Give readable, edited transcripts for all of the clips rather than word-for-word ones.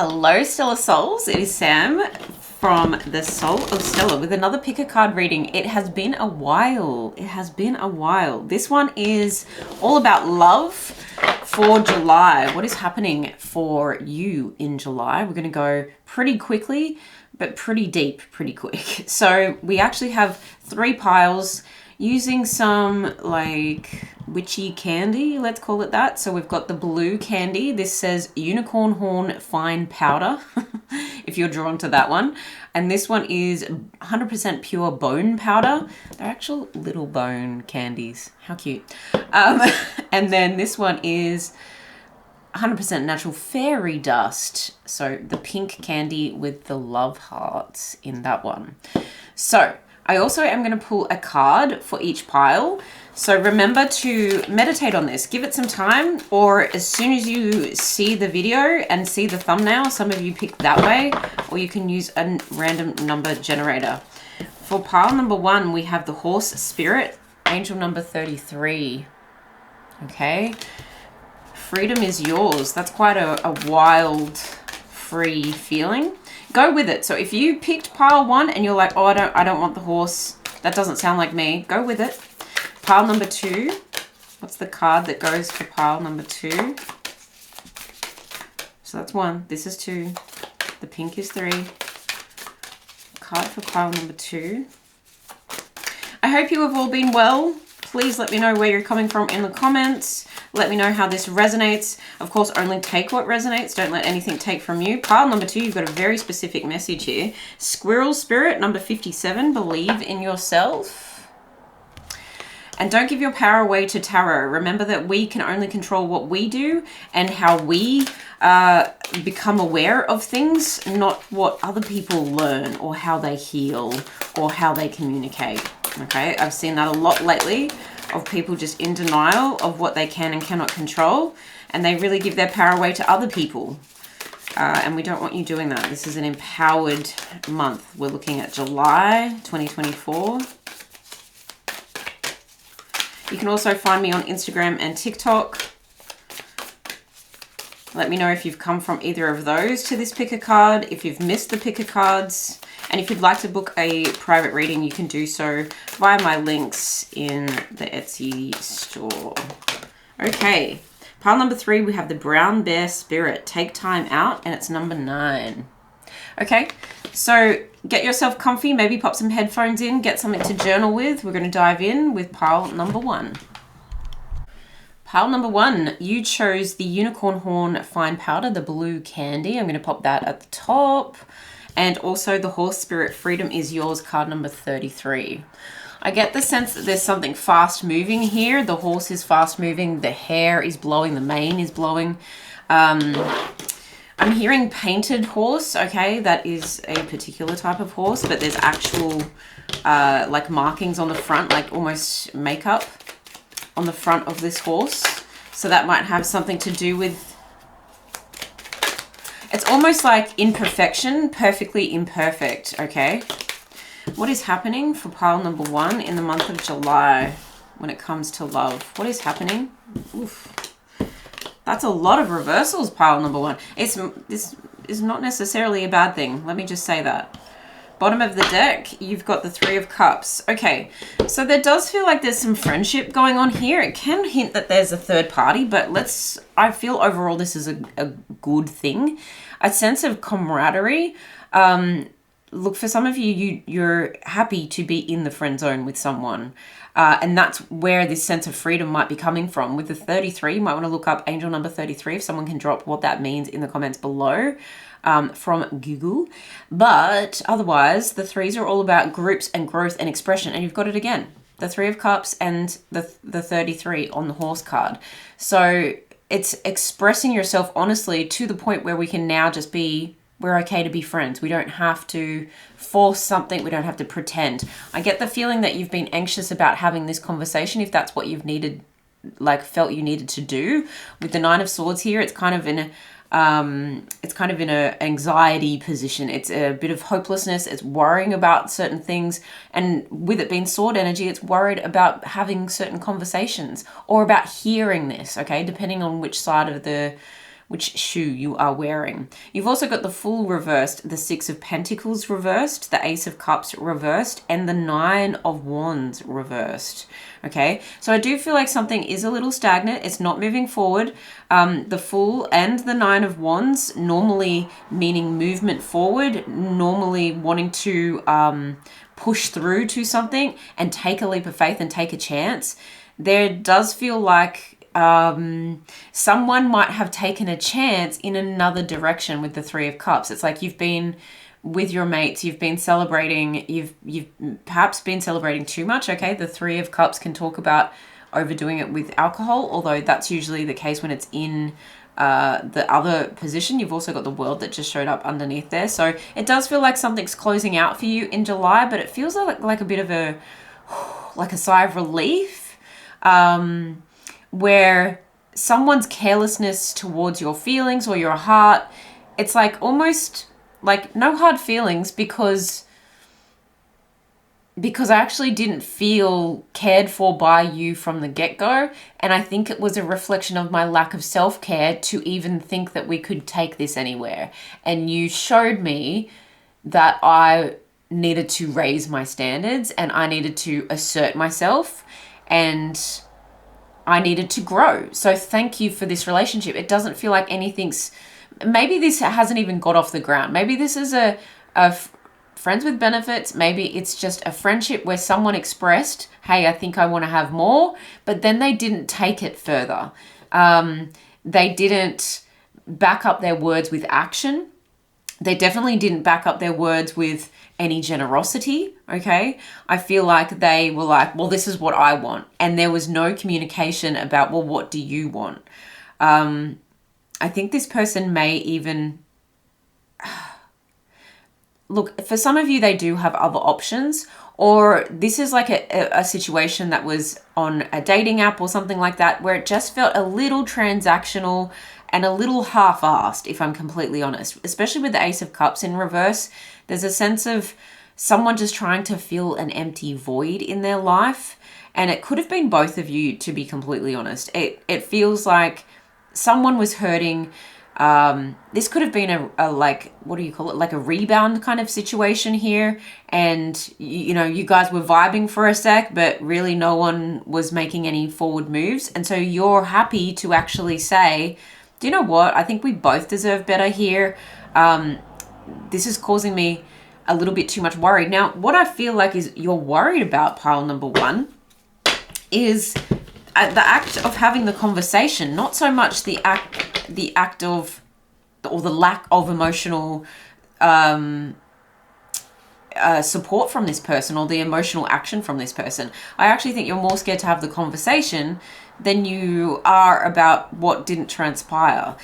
Hello, Stellar Souls. It is Sam from the Soul of Stella with another pick a card reading. It has been a while. This one is all about love for July. What is happening for you in July? We're going to go pretty quickly, but pretty deep, pretty quick. So we actually have 3 piles using some like witchy candy, let's call it that. So we've got the blue candy. This says unicorn horn fine powder, if you're drawn to that one. And this one is 100% pure bone powder. They're actual little bone candies. How cute. And then this one is 100% natural fairy dust. So the pink candy with the love hearts in that one. So I also am going to pull a card for each pile. So remember to meditate on this. Give it some time, or as soon as you see the video and see the thumbnail, some of you pick that way, or you can use a random number generator. For pile number 1, we have the horse spirit, angel number 33. Okay. Freedom is yours. That's quite a wild, free feeling. Go with it. So if you picked pile 1 and you're like, oh, I don't want the horse, that doesn't sound like me, go with it. Pile number 2, what's the card that goes for pile number 2? So that's 1, this is 2, the pink is 3. Card for pile number 2. I hope you have all been well. Please let me know where you're coming from in the comments. Let me know how this resonates. Of course, only take what resonates. Don't let anything take from you. Pile number 2, you've got a very specific message here. Squirrel spirit, number 57, believe in yourself. And don't give your power away to tarot. Remember that we can only control what we do and how we become aware of things, not what other people learn or how they heal or how they communicate. Okay, I've seen that a lot lately, of people just in denial of what they can and cannot control, and they really give their power away to other people. And we don't want you doing that. This is an empowered month. We're looking at July 2024. You can also find me on Instagram and TikTok. Let me know if you've come from either of those to this pick a card, if you've missed the pick a cards, and if you'd like to book a private reading, you can do so via my links in the Etsy store. Okay, pile number 3, we have the brown bear spirit. Take time out, and it's number 9. Okay, so get yourself comfy, maybe pop some headphones in, get something to journal with. We're going to dive in with pile number 1. Pile number 1, you chose the unicorn horn fine powder, the blue candy. I'm going to pop that at the top. And also the horse spirit, freedom is yours, card number 33. I get the sense that there's something fast moving here. The horse is fast moving, the hair is blowing, the mane is blowing. I'm hearing painted horse, okay, that is a particular type of horse, but there's actual like markings on the front, like almost makeup on the front of this horse. So that might have something to do with, it's almost like imperfection, perfectly imperfect, okay? What is happening for pile number 1 in the month of July when it comes to love? What is happening? Oof. That's a lot of reversals, pile number 1. This is not necessarily a bad thing. Let me just say that. Bottom of the deck, you've got the 3 of Cups. Okay, so there does feel like there's some friendship going on here. It can hint that there's a third party, but I feel overall this is a good thing. A sense of camaraderie. Look, for some of you, you're happy to be in the friend zone with someone. And that's where this sense of freedom might be coming from. With the 33, you might want to look up angel number 33 if someone can drop what that means in the comments below from Google. But otherwise, the 3s are all about groups and growth and expression. And you've got it again. The 3 of Cups and the 33 on the horse card. So it's expressing yourself honestly to the point where we can now just be, we're okay to be friends. We don't have to force something. We don't have to pretend. I get the feeling that you've been anxious about having this conversation, if that's what you've needed, like felt you needed to do. With the 9 of Swords here, it's kind of in a anxiety position. It's a bit of hopelessness. It's worrying about certain things. And with it being sword energy, it's worried about having certain conversations or about hearing this, okay? Depending on which side of the which shoe you are wearing. You've also got the Fool reversed, the Six of Pentacles reversed, the Ace of Cups reversed, and the Nine of Wands reversed. Okay, so I do feel like something is a little stagnant. It's not moving forward. The Fool and the Nine of Wands, normally meaning movement forward, normally wanting to push through to something and take a leap of faith and take a chance. There does feel like someone might have taken a chance in another direction with the Three of Cups. It's like you've been with your mates, you've been celebrating, you've perhaps been celebrating too much. Okay, the Three of Cups can talk about overdoing it with alcohol, although that's usually the case when it's in the other position. You've also got the World that just showed up underneath there. So it does feel like something's closing out for you in July, but it feels like a bit of a, like a sigh of relief, where someone's carelessness towards your feelings or your heart, it's like almost like no hard feelings because I actually didn't feel cared for by you from the get-go. And I think it was a reflection of my lack of self-care to even think that we could take this anywhere. And you showed me that I needed to raise my standards and I needed to assert myself and I needed to grow. So thank you for this relationship. It doesn't feel like anything's, maybe this hasn't even got off the ground. Maybe this is a friends with benefits. Maybe it's just a friendship where someone expressed, hey, I think I want to have more, but then they didn't take it further. They didn't back up their words with action. They definitely didn't back up their words with any generosity, okay? I feel like they were like, well, this is what I want. And there was no communication about, well, what do you want? I think this person may even... Look, for some of you, they do have other options, or this is like a situation that was on a dating app or something like that, where it just felt a little transactional and a little half-assed, if I'm completely honest. Especially with the Ace of Cups in reverse, there's a sense of someone just trying to fill an empty void in their life. And it could have been both of you, to be completely honest. It feels like someone was hurting. This could have been a like, what do you call it? Like a rebound kind of situation here. And, you know, you guys were vibing for a sec, but really no one was making any forward moves. And so you're happy to actually say, do you know what? I think we both deserve better here. This is causing me a little bit too much worry. Now, what I feel like is you're worried about, pile number one, is the act of having the conversation, not so much the act of, or the lack of emotional support from this person, or the emotional action from this person. I actually think you're more scared to have the conversation than you are about what didn't transpire.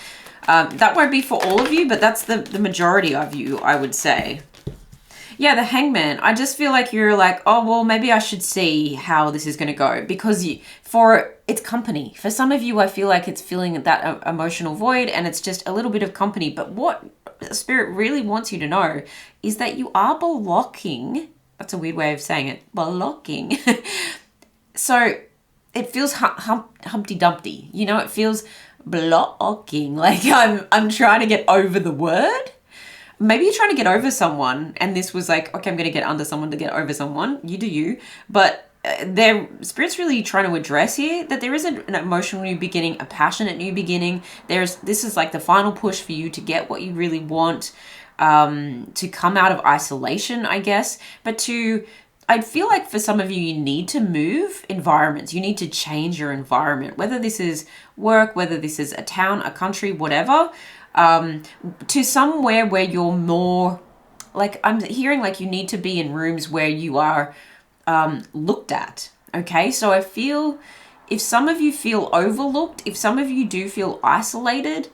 That won't be for all of you, but that's the majority of you, I would say. Yeah, the Hangman. I just feel like you're like, oh, well, maybe I should see how this is going to go, because it's company. For some of you, I feel like it's filling that emotional void and it's just a little bit of company. But what Spirit really wants you to know is that you are blocking. That's a weird way of saying it. Blocking. So it feels Humpty Dumpty. You know, it feels blocking. Like I'm trying to get over the word. Maybe you're trying to get over someone and this was like, okay, I'm going to get under someone to get over someone. You do you. But their Spirit's really trying to address here that there isn't an emotional new beginning, a passionate new beginning. This is like the final push for you to get what you really want, to come out of isolation, I guess. But I feel like for some of you, you need to move environments. You need to change your environment, whether this is work, whether this is a town, a country, whatever. To somewhere where you're more, like I'm hearing like you need to be in rooms where you are looked at. Okay, so I feel if some of you feel overlooked, if some of you do feel isolated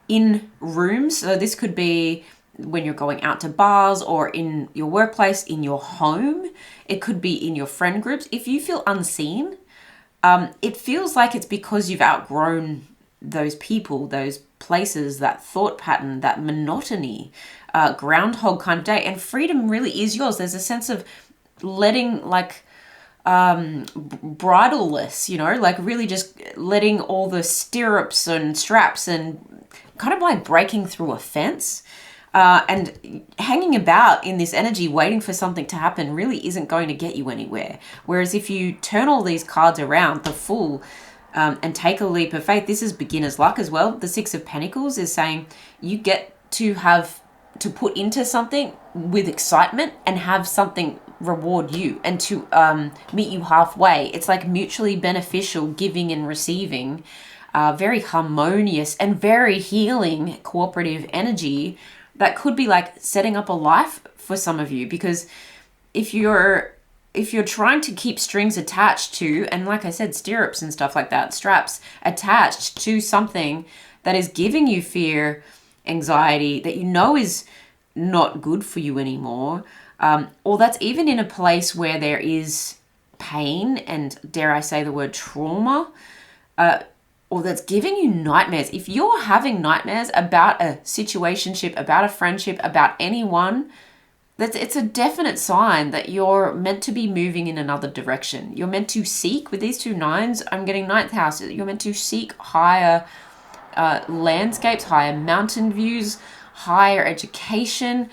in rooms, so this could be when you're going out to bars or in your workplace, in your home, it could be in your friend groups. If you feel unseen, it feels like it's because you've outgrown those people, those places, that thought pattern, that monotony, groundhog kind of day. And freedom really is yours. There's a sense of letting, like, bridleless, you know, like really just letting all the stirrups and straps and kind of like breaking through a fence. And hanging about in this energy, waiting for something to happen, really isn't going to get you anywhere. Whereas if you turn all these cards around, the Fool, and take a leap of faith, this is beginner's luck as well. The Six of Pentacles is saying you get to put into something with excitement and have something reward you and to meet you halfway. It's like mutually beneficial giving and receiving, very harmonious and very healing cooperative energy that could be like setting up a life for some of you. Because if you're trying to keep strings attached to, and like I said, stirrups and stuff like that, straps attached to something that is giving you fear, anxiety, that you know is not good for you anymore, or that's even in a place where there is pain and, dare I say the word, trauma, or that's giving you nightmares. If you're having nightmares about a situationship, about a friendship, about anyone, it's a definite sign that you're meant to be moving in another direction. You're meant to seek, with these two nines, I'm getting ninth house, you're meant to seek higher landscapes, higher mountain views, higher education,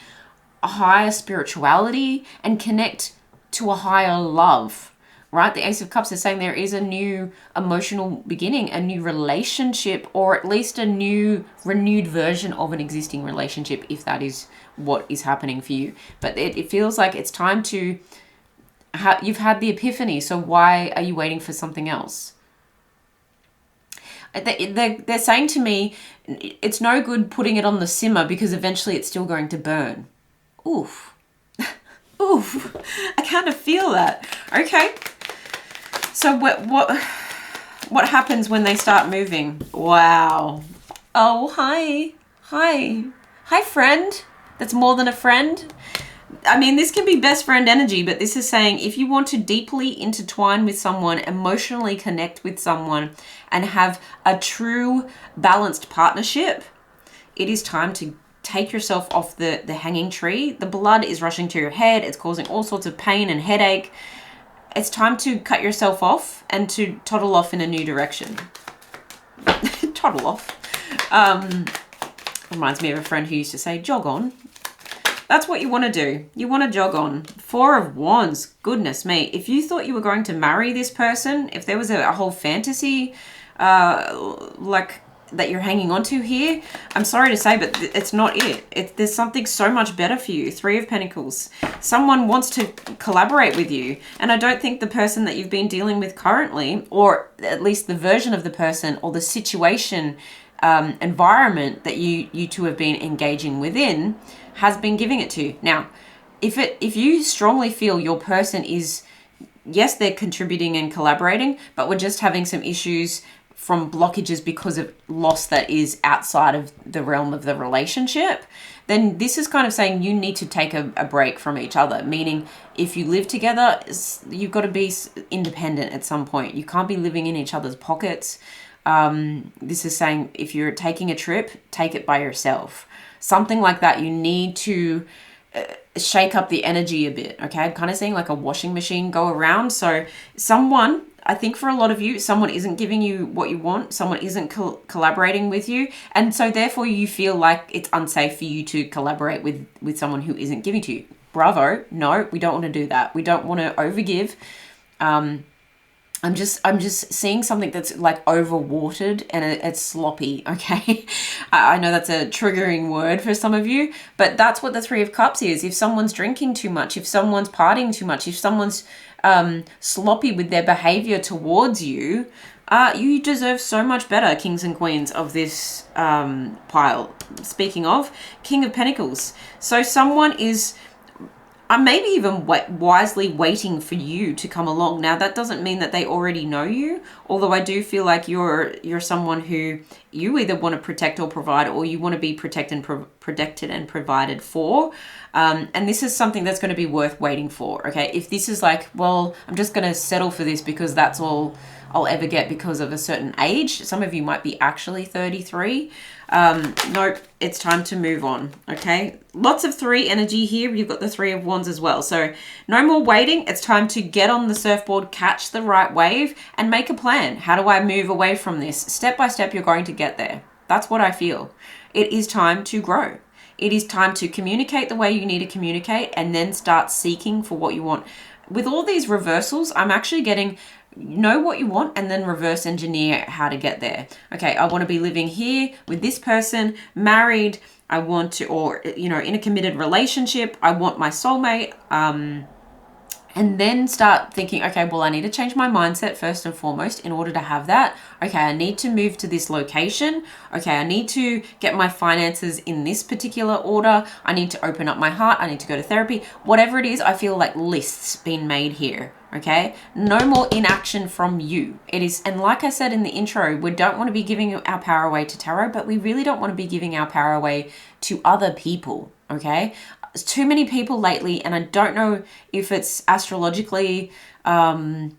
higher spirituality, and connect to a higher love, right? The Ace of Cups is saying there is a new emotional beginning, a new relationship, or at least a new renewed version of an existing relationship, if that is what is happening for you. But it feels like it's time to you've had the epiphany, so why are you waiting for something else? They're saying to me, it's no good putting it on the simmer because eventually it's still going to burn. Oof. Oof. I kind of feel that. Okay. So what happens when they start moving? Wow. Oh, hi. Hi. Hi, friend. That's more than a friend. I mean, this can be best friend energy, but this is saying if you want to deeply intertwine with someone, emotionally connect with someone, and have a true balanced partnership, it is time to take yourself off the hanging tree. The blood is rushing to your head. It's causing all sorts of pain and headache. It's time to cut yourself off and to toddle off in a new direction. Toddle off. Reminds me of a friend who used to say, jog on. That's what you want to do. You want to jog on. Four of Wands. Goodness me. If you thought you were going to marry this person, if there was a whole fantasy like that you're hanging on to here, I'm sorry to say, but it's not it. There's something so much better for you. Three of Pentacles. Someone wants to collaborate with you. And I don't think the person that you've been dealing with currently, or at least the version of the person or the situation, environment that you two have been engaging within, has been giving it to you. Now, if you strongly feel your person is, yes, they're contributing and collaborating, but we're just having some issues from blockages because of loss that is outside of the realm of the relationship, then this is kind of saying you need to take a break from each other. Meaning, if you live together, you've got to be independent at some point. You can't be living in each other's pockets. This is saying if you're taking a trip, take it by yourself. Something like that. You need to shake up the energy a bit. Okay, I'm kind of seeing like a washing machine go around. So someone, I think for a lot of you, someone isn't giving you what you want. Someone isn't collaborating with you. And so therefore you feel like it's unsafe for you to collaborate with someone who isn't giving to you. Bravo. No, we don't want to do that. We don't want to overgive. I'm just seeing something that's like overwatered and it's sloppy, okay? I know that's a triggering word for some of you, but that's what the Three of Cups is. If someone's drinking too much, if someone's partying too much, if someone's sloppy with their behavior towards you, you deserve so much better, kings and queens of this pile. Speaking of, King of Pentacles. So someone is maybe even wisely waiting for you to come along. Now, that doesn't mean that they already know you, although I do feel like you're someone who you either want to protect or provide, or you want to be protected and provided for. And this is something that's going to be worth waiting for, okay? If this is like, well, I'm just going to settle for this because that's all I'll ever get because of a certain age. Some of you might be actually 33. Nope, it's time to move on, okay? Lots of three energy here. You've got the Three of Wands as well. So no more waiting. It's time to get on the surfboard, catch the right wave, and make a plan. How do I move away from this? Step by step, you're going to get there. That's what I feel. It is time to grow. It is time to communicate the way you need to communicate and then start seeking for what you want. With all these reversals, I'm actually getting know what you want and then reverse engineer how to get there. Okay, I want to be living here with this person, married. I want to, or, you know, in a committed relationship. I want my soulmate. And then start thinking, okay, well, I need to change my mindset first and foremost in order to have that. Okay, I need to move to this location. Okay, I need to get my finances in this particular order. I need to open up my heart. I need to go to therapy. Whatever it is, I feel like lists being made here. Okay, no more inaction from you. It is, and like I said in the intro, we don't want to be giving our power away to tarot, but we really don't want to be giving our power away to other people. Okay, too many people lately, and I don't know if it's astrologically inclined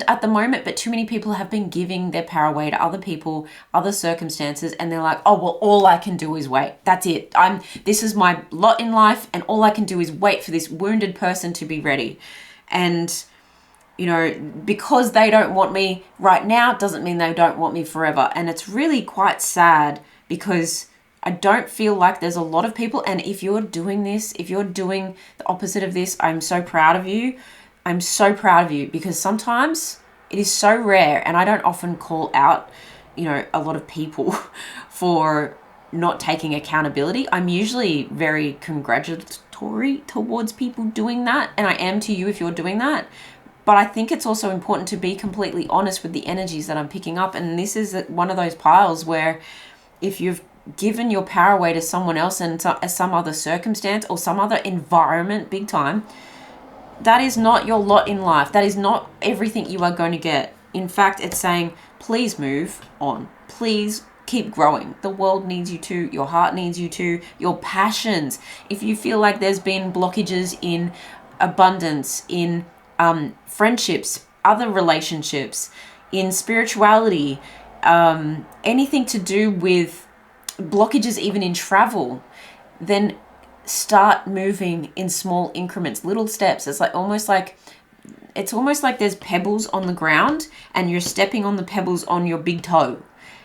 at the moment, but too many people have been giving their power away to other people, other circumstances, and they're like, oh, well, all I can do is wait. That's it. This is my lot in life, and all I can do is wait for this wounded person to be ready. And, you know, because they don't want me right now doesn't mean they don't want me forever. And it's really quite sad, because I don't feel like there's a lot of people. And if you're doing this, if you're doing the opposite of this, I'm so proud of you. I'm so proud of you, because sometimes it is so rare. And I don't often call out, you know, a lot of people for not taking accountability. I'm usually very congratulatory towards people doing that. And I am to you if you're doing that. But I think it's also important to be completely honest with the energies that I'm picking up. And this is one of those piles where if you've given your power away to someone else and some other circumstance or some other environment big time, that is not your lot in life. That is not everything you are going to get. In fact, it's saying, please move on. Please keep growing. The world needs you to. Your heart needs you to. Your passions. If you feel like there's been blockages in abundance, in friendships, other relationships, in spirituality, anything to do with blockages, even in travel, then start moving in small increments, little steps. It's almost like there's pebbles on the ground and you're stepping on the pebbles on your big toe,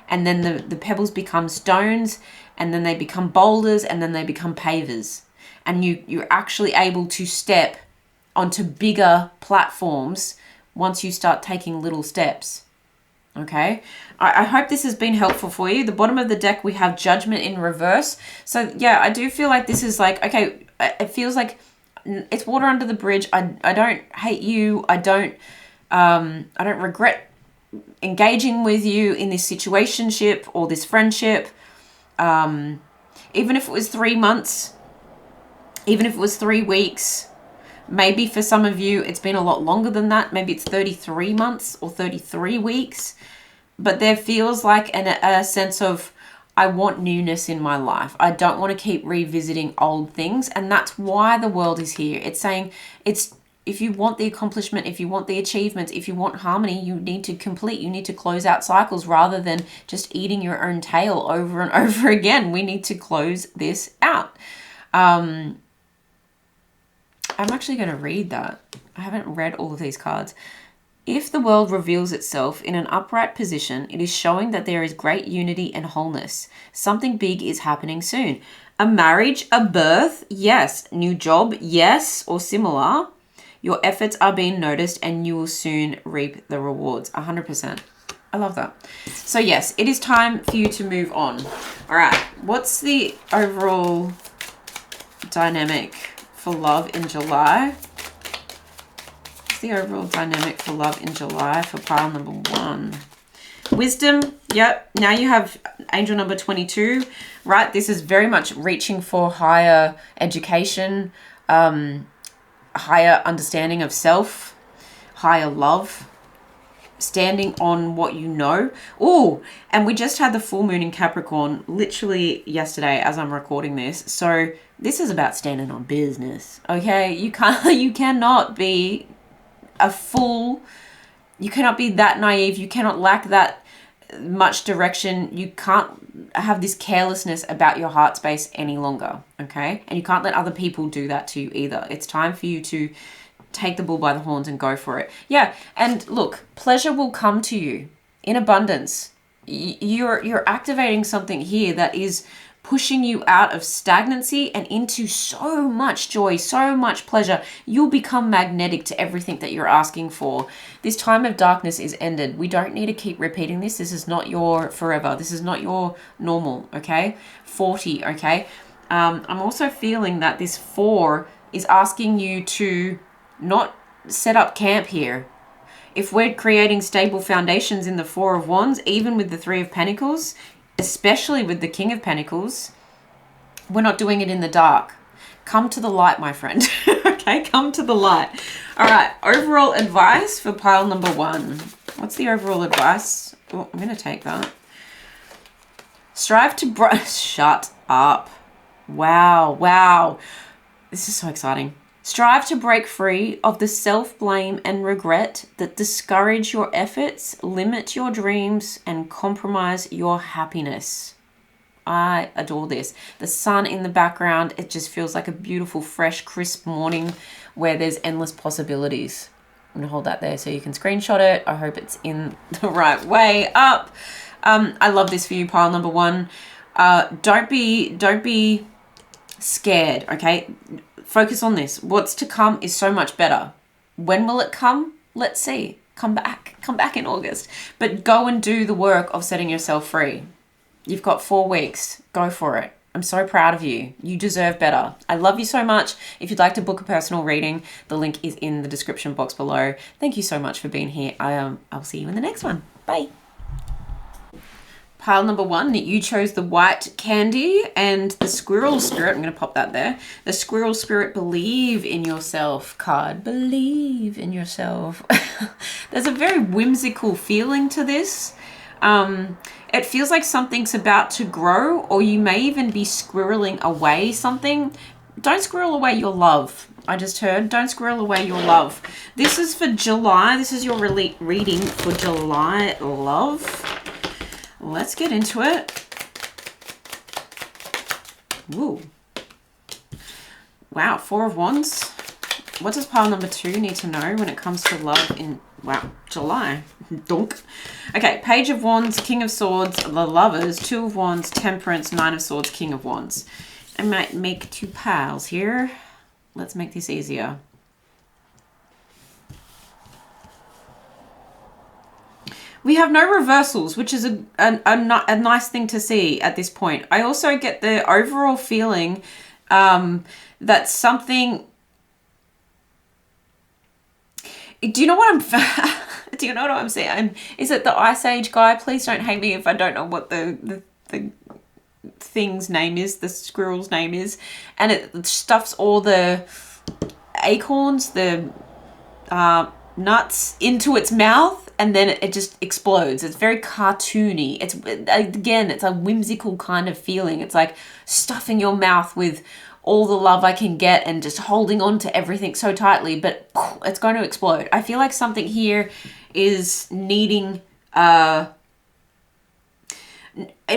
and then the pebbles become stones, and then they become boulders, and then they become pavers, and you're actually able to step onto bigger platforms once you start taking little steps. Okay, I hope this has been helpful for you. The bottom of the deck, we have Judgment in reverse. So yeah, I do feel like this is like, okay, it feels like it's water under the bridge. I don't hate you. I don't regret engaging with you in this situationship or this friendship. Even if it was 3 months, even if it was 3 weeks, maybe for some of you, it's been a lot longer than that. Maybe it's 33 months or 33 weeks. But there feels like a sense of, I want newness in my life. I don't want to keep revisiting old things. And that's why the world is here. It's saying, if you want the accomplishment, if you want the achievements, if you want harmony, you need to complete, you need to close out cycles rather than just eating your own tail over and over again. We need to close this out. I'm actually going to read that. I haven't read all of these cards. If the world reveals itself in an upright position, it is showing that there is great unity and wholeness. Something big is happening soon. A marriage, a birth, yes. New job, yes, or similar. Your efforts are being noticed and you will soon reap the rewards. 100%. I love that. So yes, it is time for you to move on. All right. What's the overall dynamic for love in July? What's the overall dynamic for love in July for pile number 1? Wisdom. Yep. Now you have angel number 22, right? This is very much reaching for higher education, higher understanding of self, higher love, standing on what you know. Oh, and we just had the full moon in Capricorn literally yesterday as I'm recording this. So this is about standing on business. Okay, you cannot be a fool. You cannot be that naive. You cannot lack that much direction. You can't have this carelessness about your heart space any longer. Okay, and you can't let other people do that to you either. It's time for you to take the bull by the horns and go for it. Yeah, and look, pleasure will come to you in abundance. you're activating something here that is pushing you out of stagnancy and into so much joy, so much pleasure. You'll become magnetic to everything that you're asking for. This time of darkness is ended. We don't need to keep repeating this. This is not your forever. This is not your normal, okay? 40, okay? I'm also feeling that this 4 is asking you to not set up camp here. If we're creating stable foundations in the 4 of Wands, even with the 3 of Pentacles, especially with the King of Pentacles, we're not doing it in the dark. Come to the light, my friend. Okay, come to the light. All right, overall advice for pile number 1. What's the overall advice? Oh, I'm going to take that. Strive to... Shut up. Wow. This is so exciting. Strive to break free of the self-blame and regret that discourage your efforts, limit your dreams, and compromise your happiness. I adore this. The sun in the background, it just feels like a beautiful, fresh, crisp morning where there's endless possibilities. I'm going to hold that there so you can screenshot it. I hope it's in the right way up. I love this for you, pile number 1. Don't be scared, okay? Focus on this. What's to come is so much better. When will it come? Let's see. Come back in August. But go and do the work of setting yourself free. You've got 4 weeks. Go for it. I'm so proud of you. You deserve better. I love you so much. If you'd like to book a personal reading, the link is in the description box below. Thank you so much for being here. I'll see you in the next one. Bye. Pile number 1, you chose the white candy and the squirrel spirit. I'm going to pop that there. The squirrel spirit, believe in yourself card. Believe in yourself. There's a very whimsical feeling to this. It feels like something's about to grow, or you may even be squirreling away something. Don't squirrel away your love. I just heard, don't squirrel away your love. This is for July. This is your reading for July love. Let's get into it. Woo. Wow, 4 of Wands. What does pile number 2 need to know when it comes to love in, wow, July? Donk. Okay, Page of Wands, King of Swords, the Lovers, 2 of Wands, Temperance, 9 of Swords, King of Wands. I might make 2 piles here. Let's make this easier. We have no reversals, which is a nice thing to see at this point. I also get the overall feeling that something... Do you know what I'm... Do you know what I'm saying? Is it the Ice Age guy? Please don't hate me if I don't know what the thing's name is, the squirrel's name is. And it stuffs all the acorns, the nuts into its mouth. And then it just explodes. It's very cartoony. It's, again, it's a whimsical kind of feeling. It's like stuffing your mouth with all the love I can get and just holding on to everything so tightly, but it's going to explode. I feel like something here is needing, it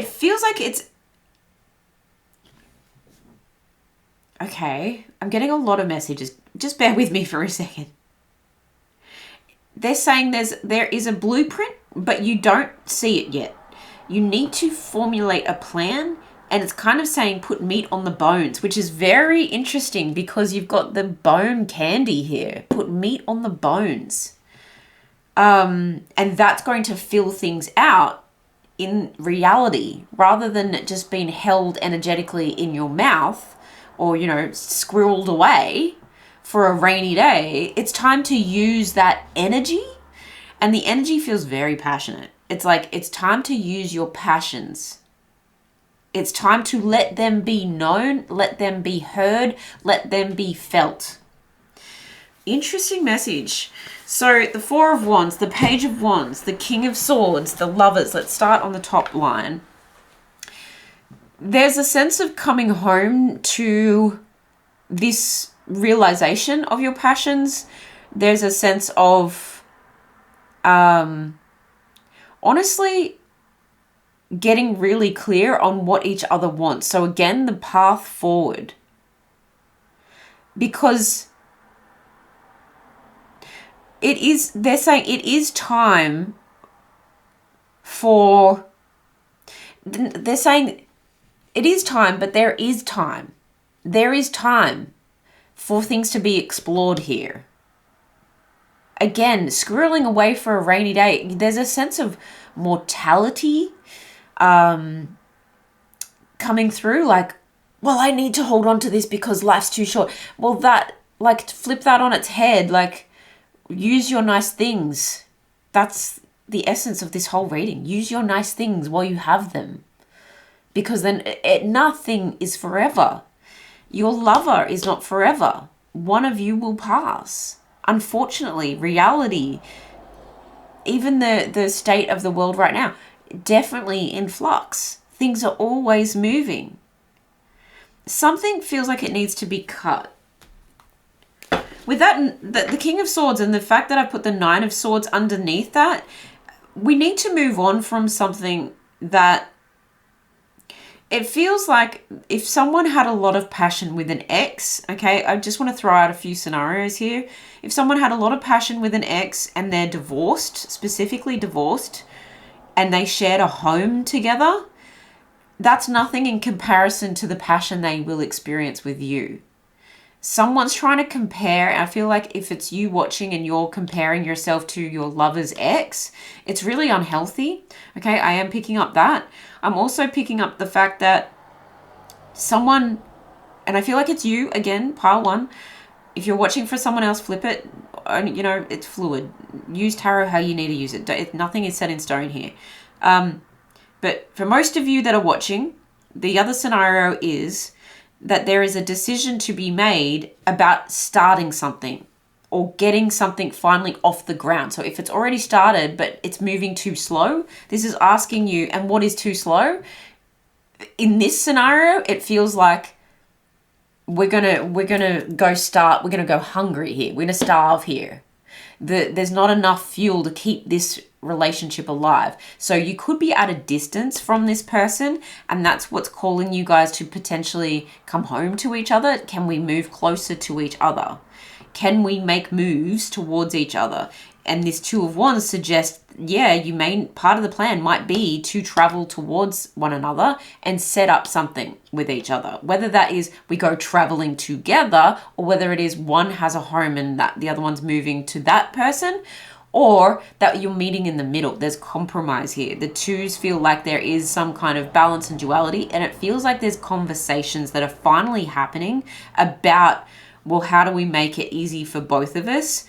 feels like it's, okay, I'm getting a lot of messages. Just bear with me for a second. They're saying there is a blueprint, but you don't see it yet. You need to formulate a plan, and it's kind of saying put meat on the bones, which is very interesting because you've got the bone candy here. Put meat on the bones. And that's going to fill things out in reality rather than it just being held energetically in your mouth or, you know, squirreled away for a rainy day. It's time to use that energy, and the energy feels very passionate. It's like it's time to use your passions. It's time to let them be known, let them be heard, let them be felt. Interesting message. So the 4 of Wands, the Page of Wands, the King of Swords, the Lovers. Let's start on the top line. There's a sense of coming home to this realization of your passions. There's a sense of honestly getting really clear on what each other wants. So again, the path forward, because they're saying it is time for they're saying it is time, but there is time. There is time for things to be explored here. Again, squirreling away for a rainy day. There's a sense of mortality coming through. Like, well, I need to hold on to this because life's too short. Well, that, like, flip that on its head. Like, use your nice things. That's the essence of this whole reading. Use your nice things while you have them. Because then nothing is forever. Your lover is not forever. One of you will pass. Unfortunately, reality, even the state of the world right now, definitely in flux. Things are always moving. Something feels like it needs to be cut. With that, the King of Swords and the fact that I put the Nine of Swords underneath that, we need to move on from something that it feels like if someone had a lot of passion with an ex, okay, I just want to throw out a few scenarios here. If someone had a lot of passion with an ex and they're divorced, specifically divorced, and they shared a home together, that's nothing in comparison to the passion they will experience with you. Someone's trying to compare. I feel like if it's you watching and you're comparing yourself to your lover's ex, it's really unhealthy. Okay, I am picking up that. I'm also picking up the fact that someone, and I feel like it's you, again, pile one. If you're watching for someone else, flip it. You know, it's fluid. Use tarot how you need to use it. Nothing is set in stone here. But for most of you that are watching, the other scenario is that there is a decision to be made about starting something or getting something finally off the ground. So if it's already started, but it's moving too slow, this is asking you, and what is too slow? In this scenario, it feels like we're gonna go hungry here. We're gonna starve here. There's not enough fuel to keep this relationship alive. So you could be at a distance from this person, and that's what's calling you guys to potentially come home to each other. Can we move closer to each other? Can we make moves towards each other? And this Two of Wands suggests, yeah, part of the plan might be to travel towards one another and set up something with each other. Whether that is we go traveling together, or whether it is one has a home and that the other one's moving to that person, or that you're meeting in the middle. There's compromise here. The twos feel like there is some kind of balance and duality, and it feels like there's conversations that are finally happening about, well, how do we make it easy for both of us?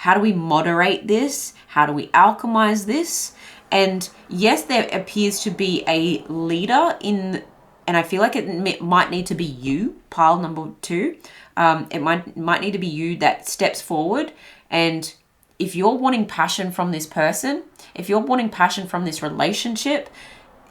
How do we moderate this? How do we alchemize this? And yes, there appears to be a leader and I feel like it might need to be you, pile number two. It might need to be you that steps forward. And if you're wanting passion from this person, if you're wanting passion from this relationship,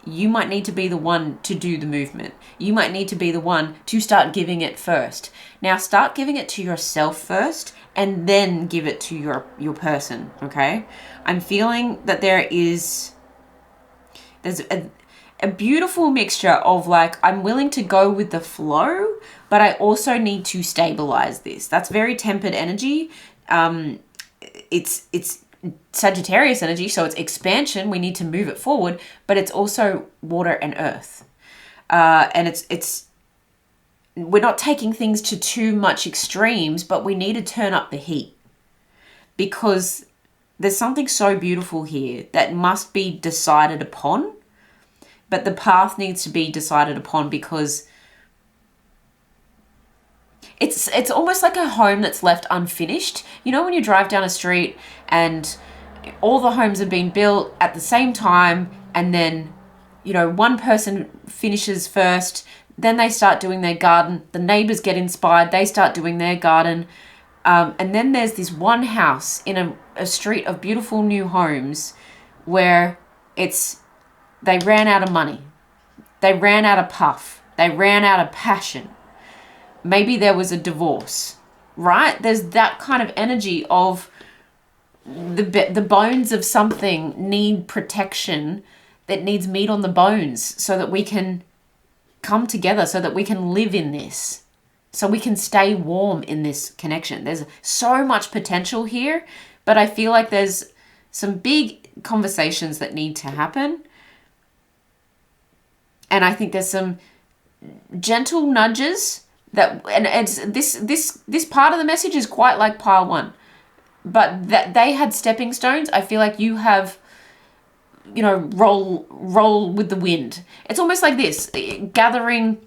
you might need to be the one to do the movement. You might need to be the one to start giving it first. Now start giving it to yourself first, and then give it to your person, okay? I'm feeling that there's a beautiful mixture of like, I'm willing to go with the flow, but I also need to stabilize this. That's very tempered energy. It's Sagittarius energy, so it's expansion. We need to move it forward, but it's also water and earth. And it's we're not taking things to too much extremes, but we need to turn up the heat, because there's something so beautiful here that must be decided upon, but the path needs to be decided upon, because it's almost like a home that's left unfinished. You know, when you drive down a street and all the homes have been built at the same time, and then, you know, one person finishes first, then they start doing their garden, the neighbors get inspired, they start doing their garden, and then there's this one house in a street of beautiful new homes where they ran out of money, they ran out of puff, they ran out of passion. Maybe there was a divorce, right? There's that kind of energy of the bones of something need protection, that needs meat on the bones, so that we can come together, so that we can live in this, so we can stay warm in this connection. There's so much potential here, but I feel like there's some big conversations that need to happen. And I think there's some gentle nudges that, and it's this part of the message is quite like pile 1, but that they had stepping stones. I feel like you have, you know, roll with the wind. It's almost like this, gathering,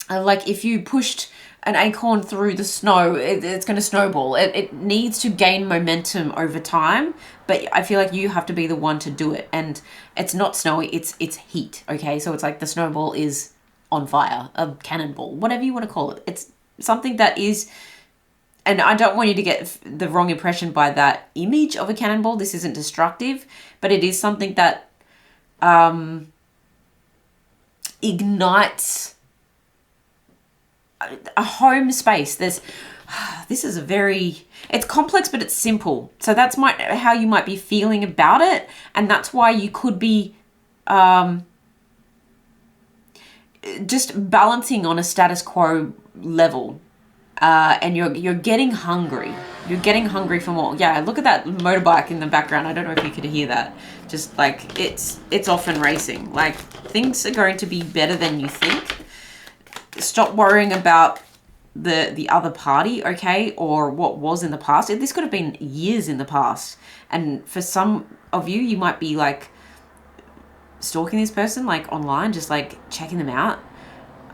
like if you pushed an acorn through the snow, it's going to snowball. It needs to gain momentum over time, but I feel like you have to be the one to do it. And it's not snowy, it's heat, okay? So it's like the snowball is on fire, a cannonball, whatever you want to call it. It's something that is, and I don't want you to get the wrong impression by that image of a cannonball. This isn't destructive, but it is something that ignites a home space. This is a very, it's complex, but it's simple. So that's how you might be feeling about it. And that's why you could be just balancing on a status quo level. And you're getting hungry. You're getting hungry for more. Yeah, look at that motorbike in the background. I don't know if you could hear that. Just like it's often racing. Like things are going to be better than you think. Stop worrying about the other party, okay, or what was in the past. This could have been years in the past, and for some of you, you might be like stalking this person like online, just like checking them out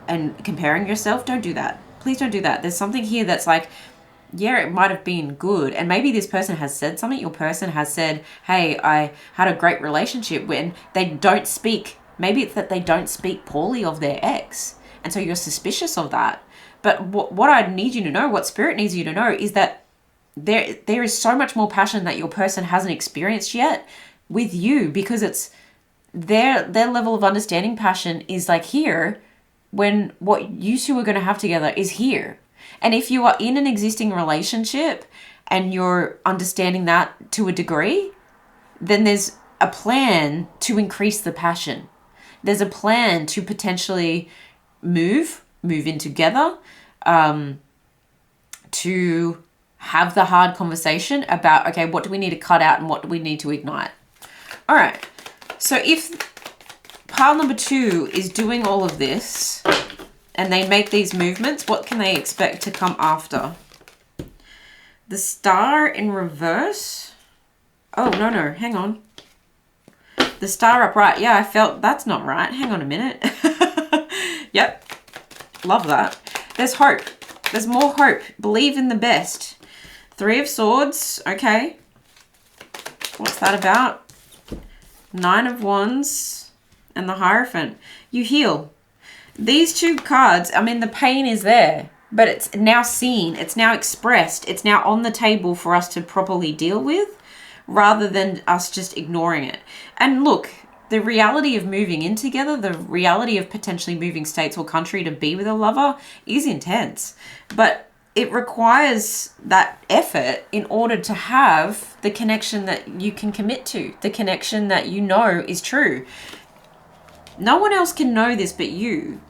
and comparing yourself. Don't do that. Please don't do that. There's something here that's like, yeah, it might have been good, and maybe this person has said something. Your person has said, hey, I had a great relationship. When they don't speak, maybe it's that they don't speak poorly of their ex. And so you're suspicious of that. But what I need you to know, what Spirit needs you to know, is that there is so much more passion that your person hasn't experienced yet with you, because it's their level of understanding passion is like here, when what you two are going to have together is here. And if you are in an existing relationship and you're understanding that to a degree, then there's a plan to increase the passion. There's a plan to potentially move in together, to have the hard conversation about, okay, what do we need to cut out and what do we need to ignite? All right. So if pile number 2 is doing all of this and they make these movements, what can they expect to come after? The star in reverse. Oh, no, hang on. The star upright. Yeah, I felt that's not right. Hang on a minute. Yep. Love that. There's hope. There's more hope. Believe in the best. 3 of Swords. Okay. What's that about? 9 of Wands and the Hierophant. You heal. These 2 cards, I mean, the pain is there, but it's now seen. It's now expressed. It's now on the table for us to properly deal with, rather than us just ignoring it. And look, the reality of moving in together, the reality of potentially moving states or country to be with a lover is intense. But it requires that effort in order to have the connection that you can commit to, the connection that you know is true. No one else can know this but you.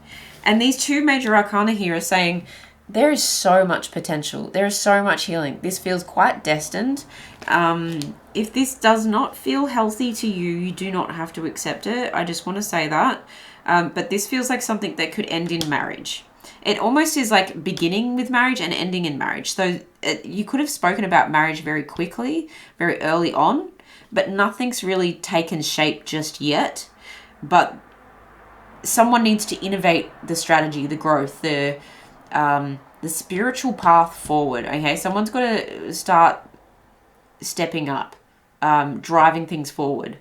And these 2 major arcana here are saying there is so much potential. There is so much healing. This feels quite destined. If this does not feel healthy to you, you do not have to accept it. I just want to say that. But this feels like something that could end in marriage. It almost is like beginning with marriage and ending in marriage. So you could have spoken about marriage very quickly, very early on, but nothing's really taken shape just yet. But someone needs to innovate the strategy, the growth, the spiritual path forward. Okay, someone's got to start stepping up, driving things forward.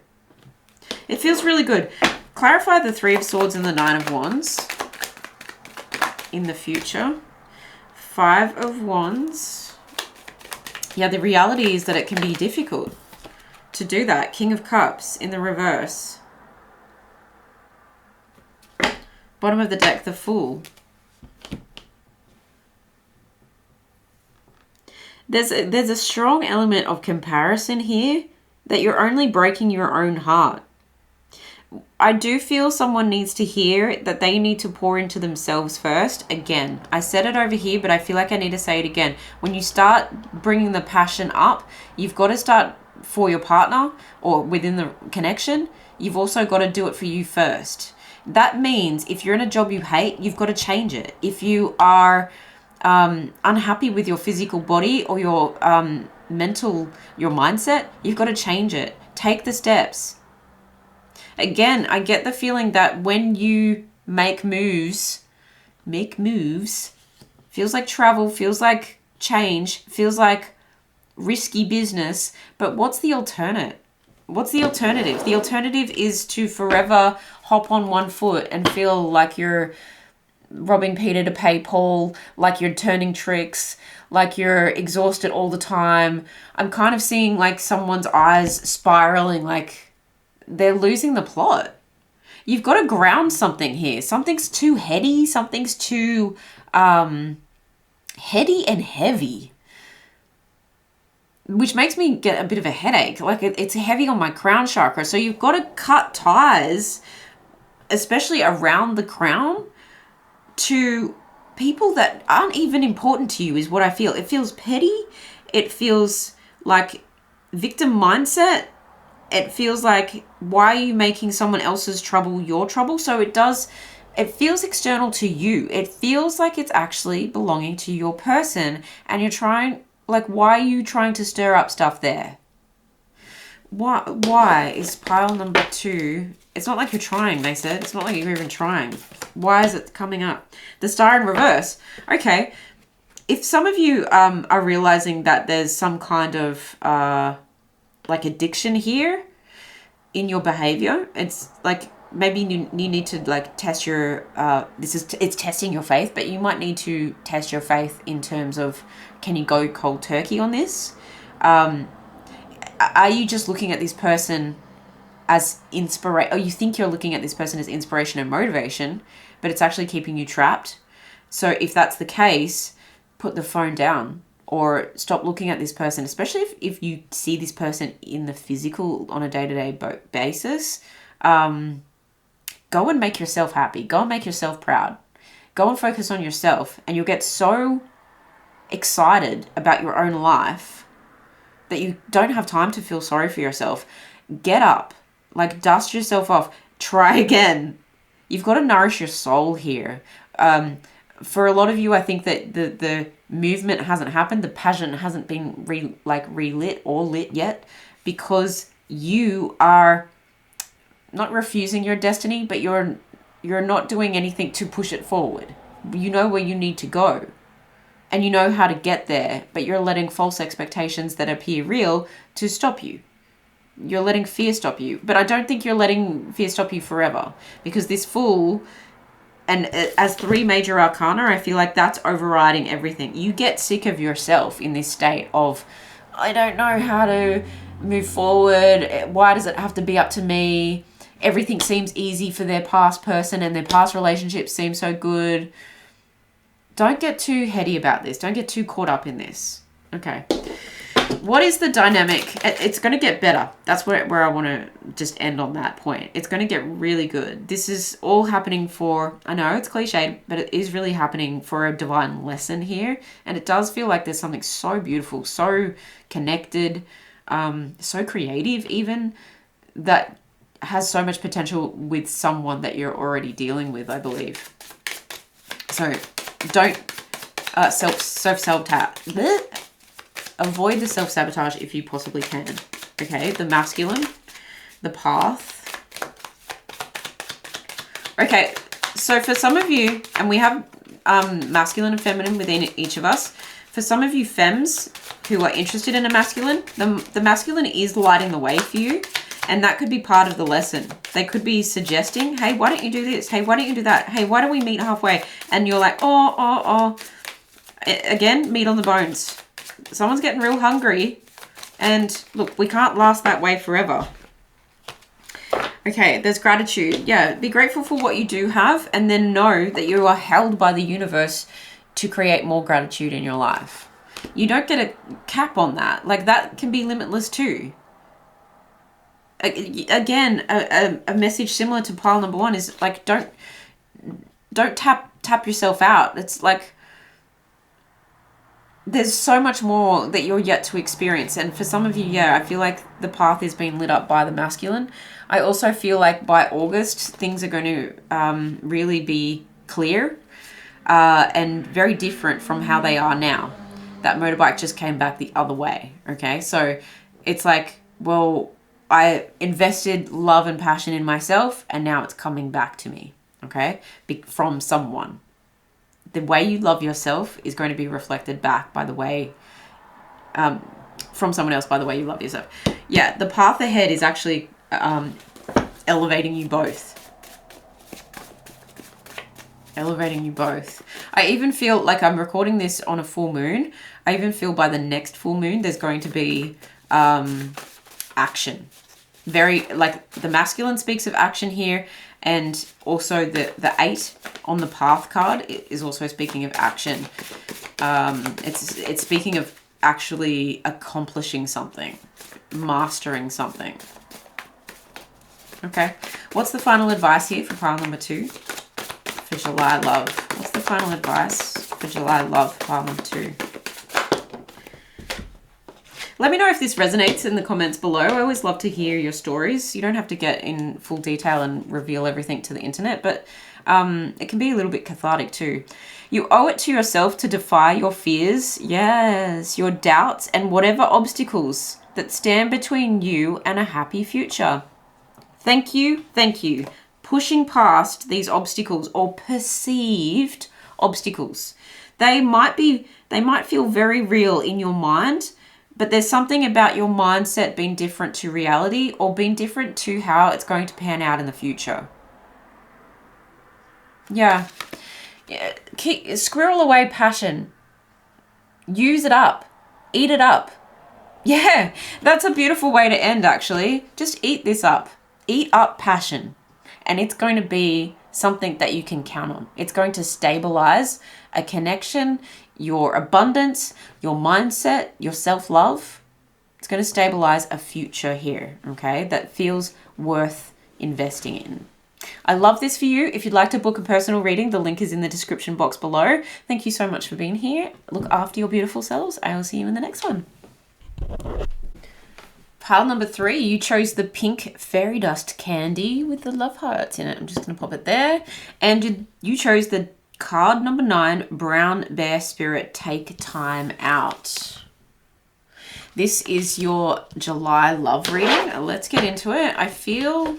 It feels really good. Clarify the 3 of Swords and the 9 of Wands in the future. 5 of Wands. Yeah, the reality is that it can be difficult to do that. King of Cups in the reverse. Bottom of the deck, the Fool. There's a strong element of comparison here, that you're only breaking your own heart. I do feel someone needs to hear that they need to pour into themselves first. Again, I said it over here, but I feel like I need to say it again. When you start bringing the passion up, you've got to start for your partner or within the connection. You've also got to do it for you first. That means if you're in a job you hate, you've got to change it. If you are unhappy with your physical body or your your mindset, you've got to change it. Take the steps. Again, I get the feeling that when you make moves, feels like travel, feels like change, feels like risky business, but what's the alternate? What's the alternative? The alternative is to forever hop on one foot and feel like you're robbing Peter to pay Paul, like you're turning tricks, like you're exhausted all the time. I'm kind of seeing like someone's eyes spiraling, like they're losing the plot. You've got to ground something here. Something's too heady, something's too heady and heavy, which makes me get a bit of a headache. Like it's heavy on my crown chakra. So you've got to cut ties, especially around the crown, to people that aren't even important to you, is what I feel. It feels petty. It feels like victim mindset. It feels like, why are you making someone else's trouble your trouble? So it feels external to you. It feels like it's actually belonging to your person, and you're trying, like, why are you trying to stir up stuff there? Why is pile number 2? It's not like you're trying, they said. It's not like you're even trying. Why is it coming up? The star in reverse. Okay. If some of you are realizing that there's some kind of like addiction here in your behavior, it's like maybe you need to like test your it's testing your faith, but you might need to test your faith in terms of, can you go cold turkey on this? Are you just looking at this person as inspiration, or you think you're looking at this person as inspiration and motivation, but it's actually keeping you trapped? So if that's the case, put the phone down or stop looking at this person, especially if you see this person in the physical on a day-to-day basis. Go and make yourself happy. Go and make yourself proud. Go and focus on yourself, and you'll get so excited about your own life that you don't have time to feel sorry for yourself. Get up, like dust yourself off, try again. You've got to nourish your soul here. For a lot of you, I think that the movement hasn't happened. The passion hasn't been relit or lit yet, because you are not refusing your destiny, but you're not doing anything to push it forward. You know where you need to go, and you know how to get there, but you're letting false expectations that appear real to stop you. You're letting fear stop you, but I don't think you're letting fear stop you forever, because this Fool, and as 3 major arcana, I feel like that's overriding everything. You get sick of yourself in this state of, I don't know how to move forward. Why does it have to be up to me? Everything seems easy for their past person, and their past relationships seem so good. Don't get too heady about this. Don't get too caught up in this. Okay. What is the dynamic? It's going to get better. That's where I want to just end on that point. It's going to get really good. This is all happening for, I know it's cliched, but it is really happening for a divine lesson here. And it does feel like there's something so beautiful, so connected, so creative even, that has so much potential with someone that you're already dealing with, I believe. So don't avoid the self-sabotage if you possibly can. Okay, the masculine, the path. Okay, so for some of you, and we have masculine and feminine within each of us. For some of you femmes who are interested in a masculine, the masculine is lighting the way for you. And that could be part of the lesson. They could be suggesting, hey, why don't you do this? Hey, why don't you do that? Hey, why don't we meet halfway? And you're like, oh. Again, meat on the bones. Someone's getting real hungry. And look, we can't last that way forever. Okay, there's gratitude. Yeah, be grateful for what you do have, and then know that you are held by the universe to create more gratitude in your life. You don't get a cap on that. Like, that can be limitless too. Again, a message similar to pile number 1 is like, don't tap yourself out. It's like, there's so much more that you're yet to experience. And for some of you, yeah, I feel like the path is being lit up by the masculine. I also feel like by August, things are going to really be clear and very different from how they are now. That motorbike just came back the other way, okay? So it's like, well, I invested love and passion in myself, and now it's coming back to me, okay? From someone. The way you love yourself is going to be reflected back by the way, from someone else, by the way you love yourself. Yeah, the path ahead is actually elevating you both. Elevating you both. I even feel like I'm recording this on a full moon. I even feel by the next full moon, there's going to be action. Very, like, the masculine speaks of action here, and also the 8 on the path card is also speaking of action. It's speaking of actually accomplishing something, mastering something. Okay, what's the final advice here for pile number 2 for July love? What's the final advice for July love, pile number 2? Let me know if this resonates in the comments below. I always love to hear your stories. You don't have to get in full detail and reveal everything to the internet, but it can be a little bit cathartic too. You owe it to yourself to defy your fears, yes, your doubts, and whatever obstacles that stand between you and a happy future. Thank you, thank you. Pushing past these obstacles or perceived obstacles. They might feel very real in your mind, but there's something about your mindset being different to reality, or being different to how it's going to pan out in the future. Yeah. Squirrel away passion. Use it up. Eat it up. Yeah, that's a beautiful way to end, actually. Just eat this up. Eat up passion. And it's going to be something that you can count on. It's going to stabilize a connection, your abundance, your mindset, your self-love. It's going to stabilize a future here, okay, that feels worth investing in. I love this for you. If you'd like to book a personal reading, the link is in the description box below. Thank you so much for being here. Look after your beautiful selves. I will see you in the next one. Pile number 3, you chose the pink fairy dust candy with the love hearts in it. I'm just going to pop it there. And you chose the card number 9, brown bear spirit, take time out. This is your July love reading. Let's get into it. I feel...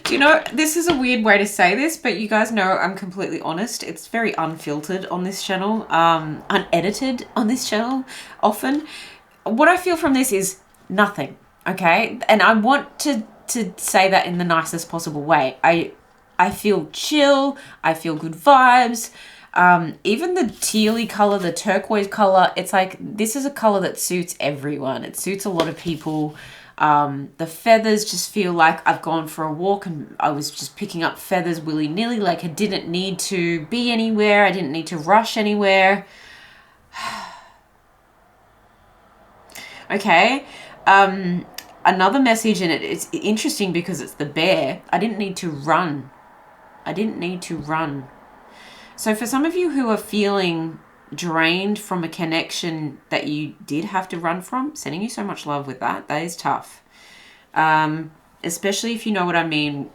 Do you know, this is a weird way to say this, but you guys know I'm completely honest. It's very unfiltered on this channel, unedited on this channel often. What I feel from this is nothing, okay? And I want to say that in the nicest possible way. I feel chill. I feel good vibes. Even the tealy color, the turquoise color, it's like, this is a color that suits everyone. It suits a lot of people. The feathers just feel like I've gone for a walk and I was just picking up feathers willy-nilly, like I didn't need to be anywhere. I didn't need to rush anywhere. Okay. Another message in it, it's interesting because it's the bear. I didn't need to run. I didn't need to run. So for some of you who are feeling drained from a connection that you did have to run from, sending you so much love with that. That is tough. Especially if you know what I mean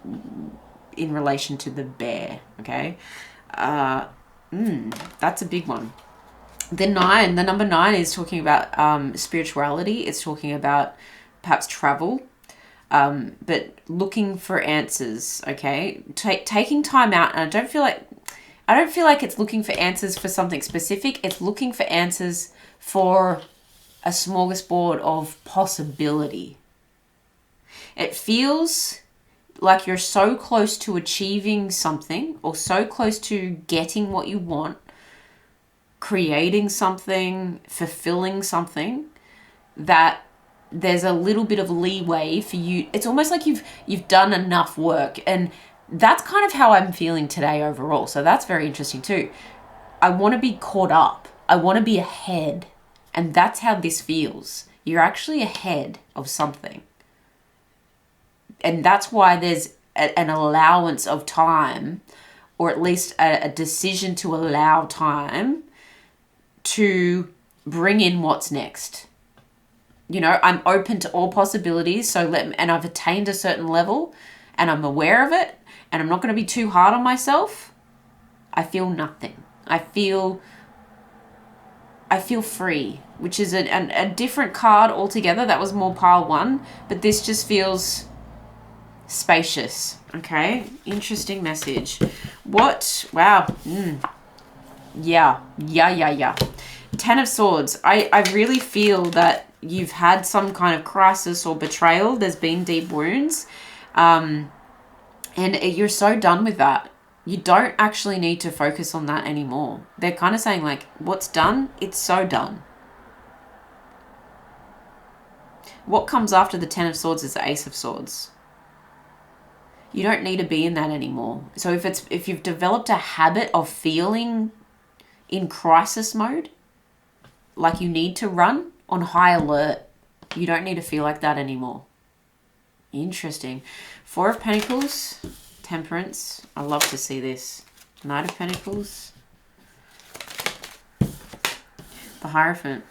in relation to the bear, okay? That's a big one. The number 9 is talking about spirituality. It's talking about perhaps travel, but looking for answers, okay? Taking time out, and I don't feel like it's looking for answers for something specific. It's looking for answers for a smorgasbord of possibility. It feels like you're so close to achieving something, or so close to getting what you want, creating something, fulfilling something, that there's a little bit of leeway for you. It's almost like you've done enough work, and that's kind of how I'm feeling today overall. So that's very interesting too. I want to be caught up. I want to be ahead. And that's how this feels. You're actually ahead of something. And that's why there's an allowance of time, or at least a decision to allow time to bring in what's next. You know, I'm open to all possibilities. So and I've attained a certain level and I'm aware of it and I'm not going to be too hard on myself. I feel nothing. I feel free, which is a different card altogether. That was more pile 1, but this just feels spacious. Okay, interesting message. What? Wow. Yeah. 10 of Swords. I really feel that you've had some kind of crisis or betrayal. There's been deep wounds. And you're so done with that. You don't actually need to focus on that anymore. They're kind of saying like, what's done? It's so done. What comes after the 10 of Swords is the Ace of Swords. You don't need to be in that anymore. So if you've developed a habit of feeling in crisis mode, like you need to run on high alert, you don't need to feel like that anymore. Interesting. 4 of Pentacles, Temperance. I love to see this. Knight of Pentacles. The Hierophant.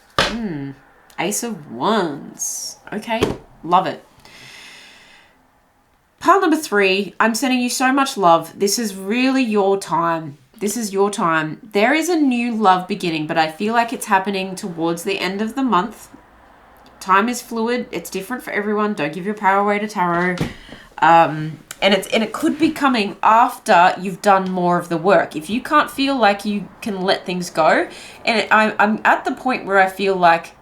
Ace of Wands. Okay, love it. Pile number 3, I'm sending you so much love. This is really your time. This is your time. There is a new love beginning, but I feel like it's happening towards the end of the month. Time is fluid. It's different for everyone. Don't give your power away to tarot. And it could be coming after you've done more of the work. If you can't feel like you can let things go, and I'm at the point where I feel like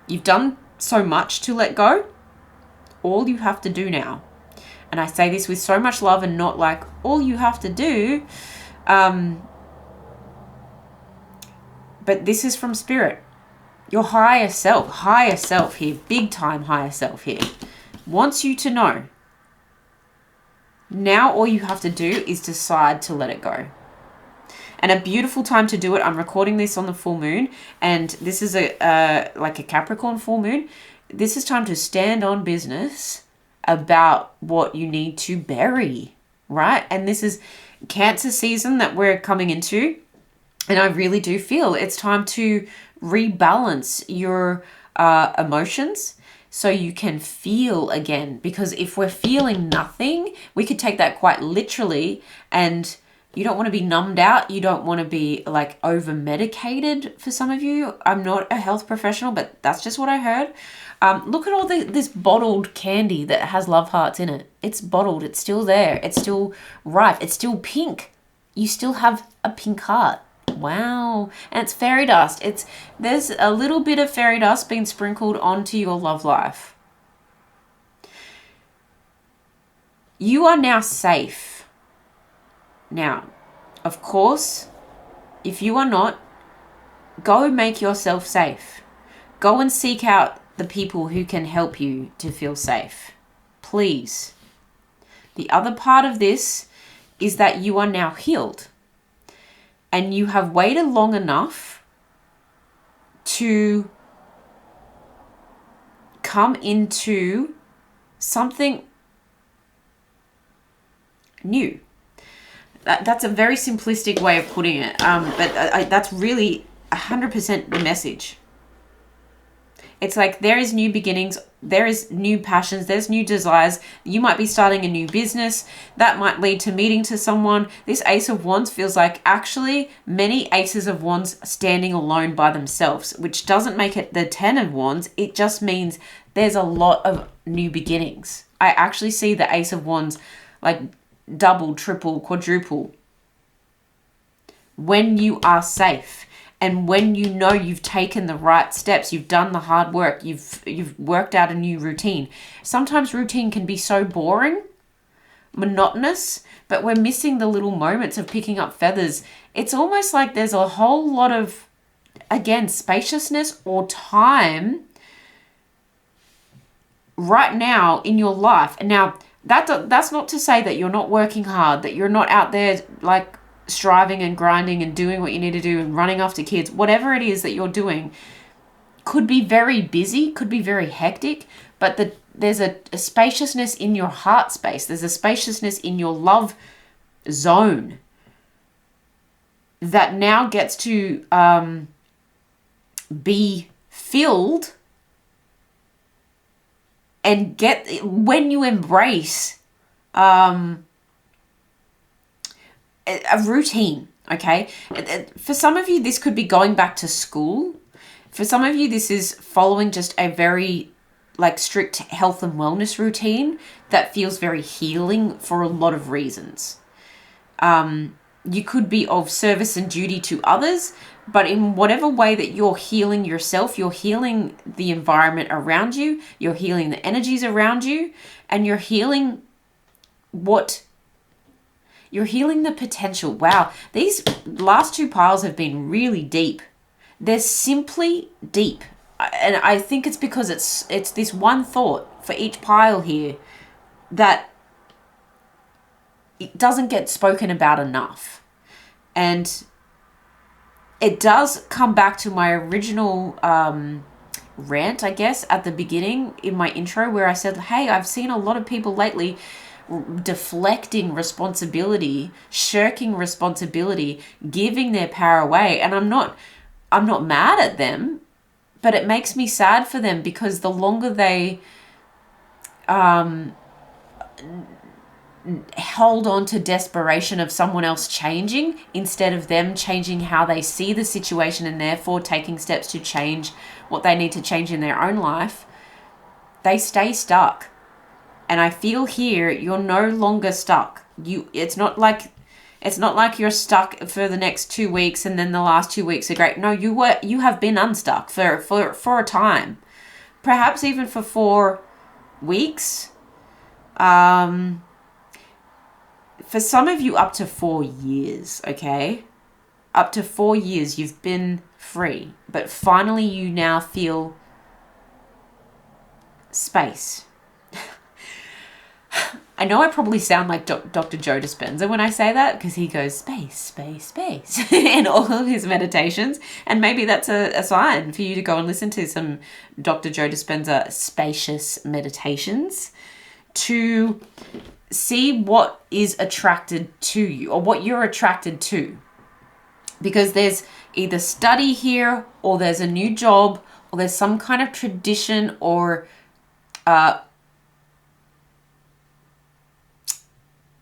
you've done so much to let go, all you have to do now, and I say this with so much love and not like all you have to do, but this is from Spirit. Your higher self here, big time higher self here, wants you to know. Now all you have to do is decide to let it go. And a beautiful time to do it. I'm recording this on the full moon, and this is like a Capricorn full moon. This is time to stand on business about what you need to bury, right? And this is Cancer season that we're coming into. And I really do feel it's time to rebalance your emotions so you can feel again. Because if we're feeling nothing, we could take that quite literally, and you don't want to be numbed out. You don't want to be like over medicated for some of you. I'm not a health professional, but that's just what I heard. Look at all this bottled candy that has love hearts in it. It's bottled. It's still there. It's still ripe. It's still pink. You still have a pink heart. Wow. And it's fairy dust. There's a little bit of fairy dust being sprinkled onto your love life. You are now safe. Now, of course, if you are not, go make yourself safe. Go and seek out the people who can help you to feel safe. Please. The other part of this is that you are now healed. And you have waited long enough to come into something new. That's a very simplistic way of putting it, but that's really 100% the message. It's like there is new beginnings, there is new passions, there's new desires. You might be starting a new business. That might lead to meeting to someone. This Ace of Wands feels like actually many Aces of Wands standing alone by themselves, which doesn't make it the 10 of Wands. It just means there's a lot of new beginnings. I actually see the Ace of Wands like double, triple, quadruple. When you are safe. And when you know you've taken the right steps, you've done the hard work, you've worked out a new routine. Sometimes routine can be so boring, monotonous, but we're missing the little moments of picking up feathers. It's almost like there's a whole lot of, again, spaciousness or time right now in your life. And now, that's not to say that you're not working hard, that you're not out there like striving and grinding and doing what you need to do and running after kids. Whatever it is that you're doing could be very busy, could be very hectic, but there's a spaciousness in your heart space. There's a spaciousness in your love zone that now gets to be filled and when you embrace a routine, okay? For some of you, this could be going back to school. For some of you, this is following just a very strict health and wellness routine that feels very healing for a lot of reasons. You could be of service and duty to others, but in whatever way that you're healing yourself, you're healing the environment around you, you're healing the energies around you, and you're healing the potential. Wow, these last two piles have been really deep. They're simply deep. And I think it's because it's this one thought for each pile here that it doesn't get spoken about enough. And it does come back to my original rant, I guess, at the beginning in my intro, where I said, hey, I've seen a lot of people lately deflecting responsibility, shirking responsibility, giving their power away. And I'm not mad at them, but it makes me sad for them, because the longer they hold on to desperation of someone else changing, instead of them changing how they see the situation and therefore taking steps to change what they need to change in their own life, they stay stuck. And I feel here, you're no longer stuck. It's not like you're stuck for the next 2 weeks and then the last 2 weeks are great. No, you have been unstuck for a time, perhaps even for 4 weeks. For some of you, up to 4 years, okay? Up to 4 years you've been free, but finally you now feel space. I know I probably sound like Dr. Joe Dispenza when I say that, because he goes space, space, space in all of his meditations. And maybe that's a sign for you to go and listen to some Dr. Joe Dispenza spacious meditations to see what is attracted to you, or what you're attracted to. Because there's either study here, or there's a new job, or there's some kind of tradition or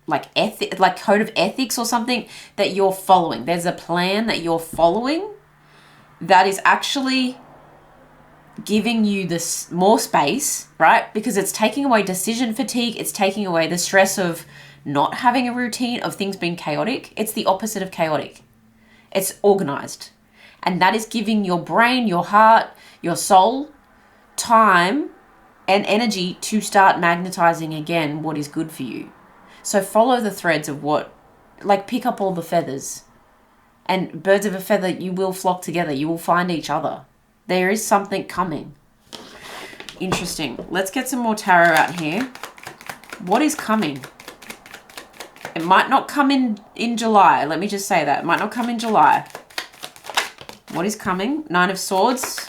like code of ethics or something that you're following. There's a plan that you're following that is actually giving you this more space, right? Because it's taking away decision fatigue. It's taking away the stress of not having a routine, of things being chaotic. It's the opposite of chaotic. It's organized. And that is giving your brain, your heart, your soul time and energy to start magnetizing again what is good for you. So follow the threads of pick up all the feathers. And birds of a feather, you will flock together. You will find each other. There is something coming. Interesting. Let's get some more tarot out here. What is coming? It might not come in July. Let me just say that. It might not come in July. What is coming? 9 of Swords.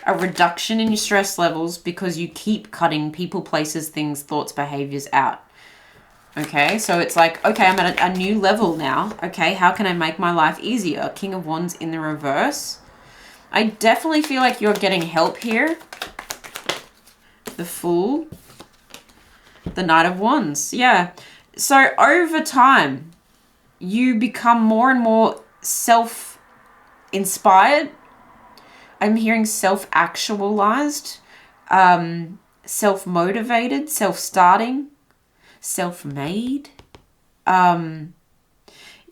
A reduction in your stress levels because you keep cutting people, places, things, thoughts, behaviors out. Okay, so it's like, okay, I'm at a new level now. Okay, how can I make my life easier? King of Wands in the reverse. I definitely feel like you're getting help here. The Fool. The Knight of Wands. Yeah. So over time, you become more and more self-inspired. I'm hearing self-actualized, self-motivated, self-starting, self-made.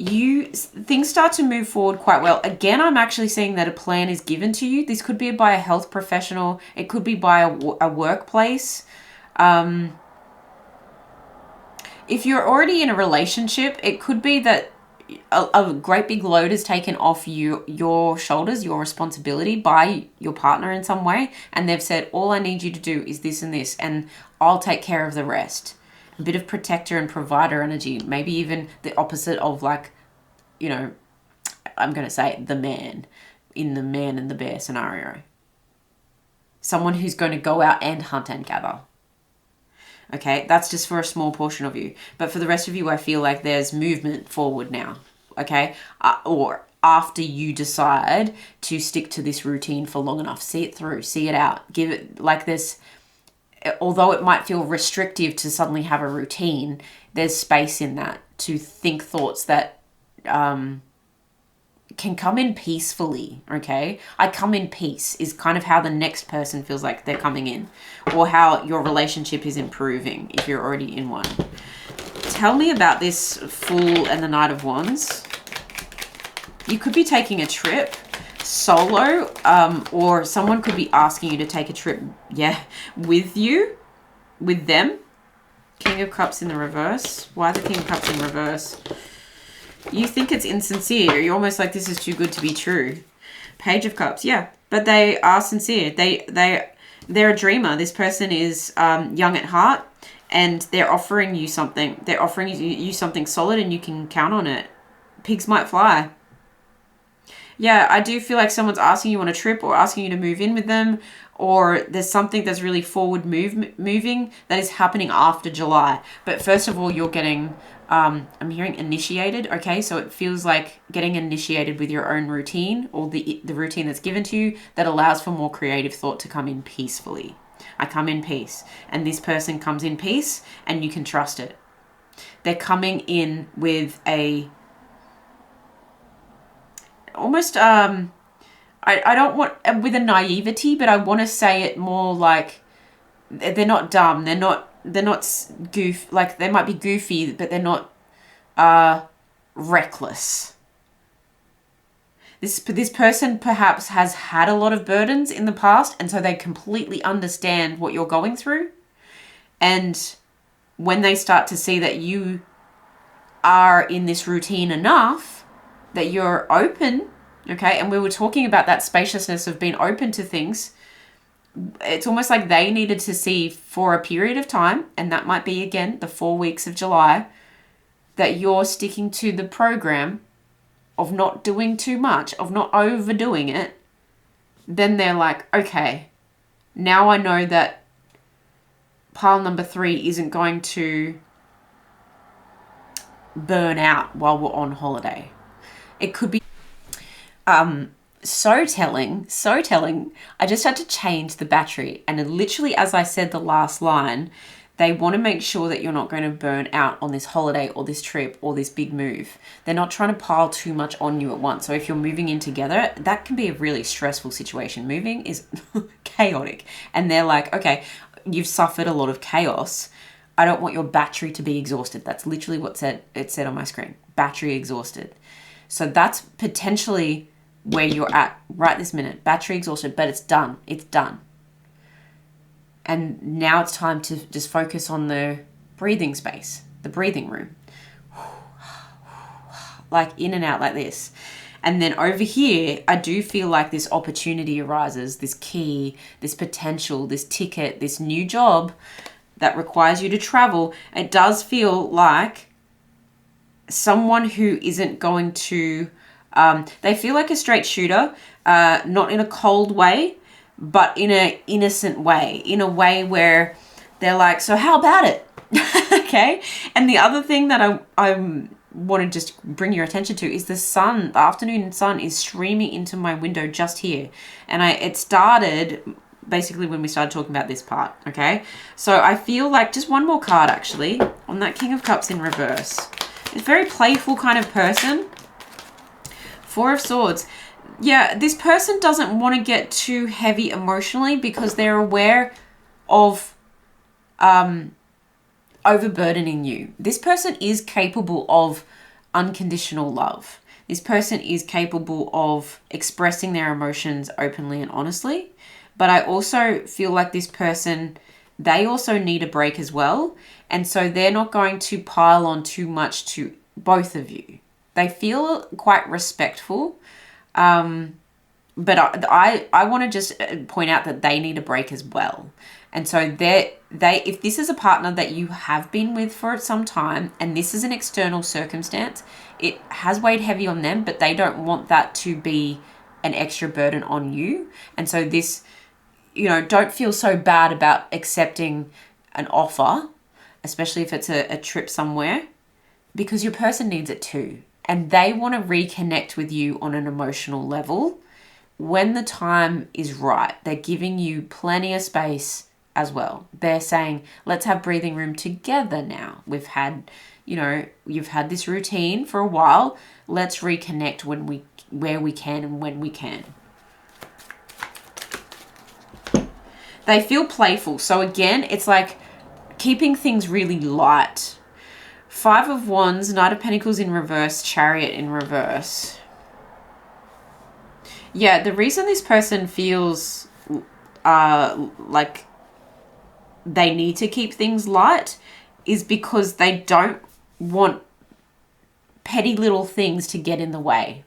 Things start to move forward quite well. Again, I'm actually seeing that a plan is given to you. This could be by a health professional. It could be by a workplace. If you're already in a relationship, it could be that a great big load is taken off your shoulders, your responsibility by your partner in some way. And they've said, all I need you to do is this and this, and I'll take care of the rest. A bit of protector and provider energy, maybe even the opposite of I'm going to say the man in the Man and the Bear scenario. Someone who's going to go out and hunt and gather. Okay, that's just for a small portion of you. But for the rest of you, I feel like there's movement forward now. okay? Or after you decide to stick to this routine for long enough. See it through, see it out. Give it like this. Although it might feel restrictive to suddenly have a routine, there's space in that to think thoughts that can come in peacefully, okay? I come in peace is kind of how the next person feels like they're coming in, or how your relationship is improving if you're already in one. Tell me about this Fool and the Knight of Wands. You could be taking a trip solo, or someone could be asking you to take a trip, with them. King of Cups in the reverse. Why the King of Cups in reverse? You think it's insincere. You're almost like, this is too good to be true. Page of Cups, yeah. But they are sincere. They're a dreamer. This person is young at heart, and they're offering you something. They're offering you something solid, and you can count on it. Pigs might fly. Yeah, I do feel like someone's asking you on a trip, or asking you to move in with them, or there's something that's really forward moving that is happening after July. But first of all, you're getting, I'm hearing initiated, okay? So it feels like getting initiated with your own routine, or the routine that's given to you that allows for more creative thought to come in peacefully. I come in peace, and this person comes in peace, and you can trust it. They're coming in with a almost I don't want with a naivety, but I want to say it more like they're not dumb, they're not like they might be goofy, but they're not reckless. This person perhaps has had a lot of burdens in the past, and so they completely understand what you're going through. And when they start to see that you are in this routine enough, that you're open, okay? And we were talking about that spaciousness of being open to things. It's almost like they needed to see for a period of time, and that might be, again, the 4 weeks of July, that you're sticking to the program of not doing too much, of not overdoing it. Then they're like, okay, now I know that pile number 3 isn't going to burn out while we're on holiday. It could be so telling. I just had to change the battery, and literally as I said the last line, they want to make sure that you're not going to burn out on this holiday or this trip or this big move. They're not trying to pile too much on you at once. So if you're moving in together, that can be a really stressful situation. Moving is chaotic, and they're like, okay, you've suffered a lot of chaos. I don't want your battery to be exhausted. That's literally what it said on my screen. Battery exhausted. So that's potentially where you're at right this minute. Battery exhausted, but it's done. It's done. And now it's time to just focus on the breathing space, the breathing room. Like in and out like this. And then over here, I do feel like this opportunity arises, this key, this potential, this ticket, this new job that requires you to travel. It does feel like someone who isn't going to, they feel like a straight shooter, not in a cold way, but in an innocent way, in a way where they're like, so how about it? Okay. And the other thing that I want to just bring your attention to is the sun. The afternoon sun is streaming into my window just here. And it started basically when we started talking about this part. Okay. So I feel like just one more card actually on that King of Cups in reverse. A very playful kind of person. 4 of Swords. Yeah, this person doesn't want to get too heavy emotionally because they're aware of overburdening you. This person is capable of unconditional love. This person is capable of expressing their emotions openly and honestly. But I also feel like this person, they also need a break as well. And so they're not going to pile on too much to both of you. They feel quite respectful. But I want to just point out that they need a break as well. And so if this is a partner that you have been with for some time, and this is an external circumstance, it has weighed heavy on them, but they don't want that to be an extra burden on you. And so this, don't feel so bad about accepting an offer, especially if it's a trip somewhere, because your person needs it too. and they want to reconnect with you on an emotional level when the time is right. They're giving you plenty of space as well. They're saying, let's have breathing room together now. We've had, you've had this routine for a while. Let's reconnect where we can and when we can. They feel playful. So again, it's like keeping things really light. 5 of Wands, Knight of Pentacles in reverse, Chariot in reverse. Yeah, the reason this person feels like they need to keep things light is because they don't want petty little things to get in the way.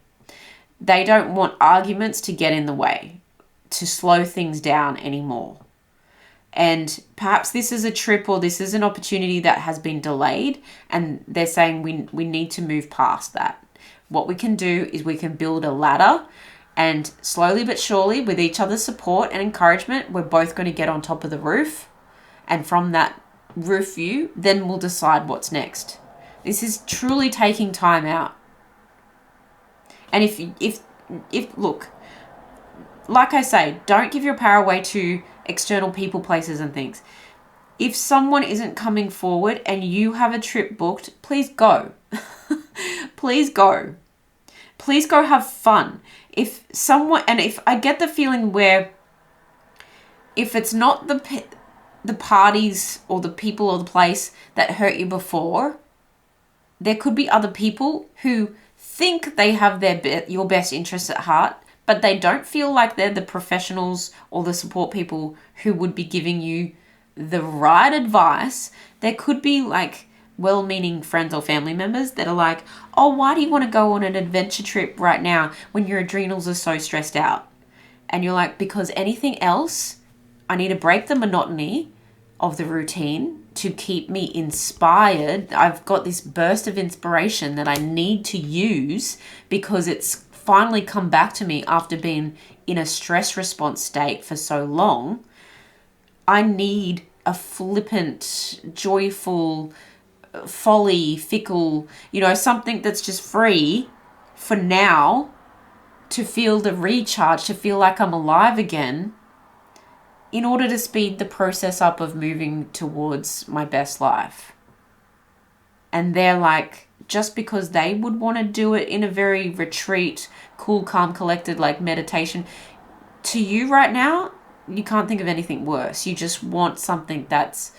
They don't want arguments to get in the way, to slow things down anymore. And perhaps this is a trip or this is an opportunity that has been delayed, and they're saying we need to move past that. What we can do is we can build a ladder, and slowly but surely, with each other's support and encouragement, we're both going to get on top of the roof. And from that roof view, then we'll decide what's next. This is truly taking time out. And if look, like I say, don't give your power away to external people, places and things. If someone isn't coming forward and you have a trip booked, please go. Please go. Please go have fun. If I get the feeling where if it's not the parties or the people or the place that hurt you before, there could be other people who think they have your best interests at heart, but they don't feel like they're the professionals or the support people who would be giving you the right advice. There could be like well-meaning friends or family members that are like, oh, why do you want to go on an adventure trip right now when your adrenals are so stressed out? And you're like, because anything else, I need to break the monotony of the routine to keep me inspired. I've got this burst of inspiration that I need to use because it's finally come back to me after being in a stress response state for so long. I need a flippant, joyful, folly, fickle, something that's just free for now to feel the recharge, to feel like I'm alive again, in order to speed the process up of moving towards my best life. And they're like, just because they would want to do it in a very retreat, cool, calm, collected, like meditation, to you right now, you can't think of anything worse. You just want something that's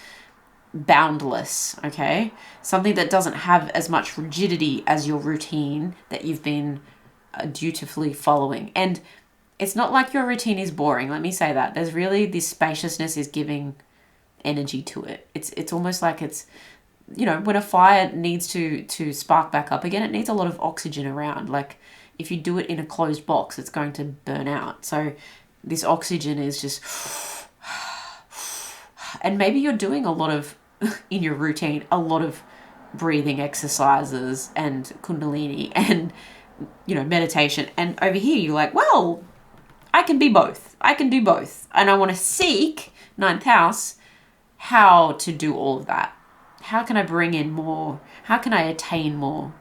boundless, okay? Something that doesn't have as much rigidity as your routine that you've been dutifully following. And it's not like your routine is boring. Let me say that. There's really this spaciousness is giving energy to it. It's almost like it's, when a fire needs to spark back up again, it needs a lot of oxygen around. Like if you do it in a closed box, it's going to burn out. So this oxygen is just, and maybe you're doing a lot of, in your routine, a lot of breathing exercises and kundalini and, meditation. And over here, you're like, well, I can be both. I can do both. And I want to seek, 9th house, how to do all of that. How can I bring in more? How can I attain more?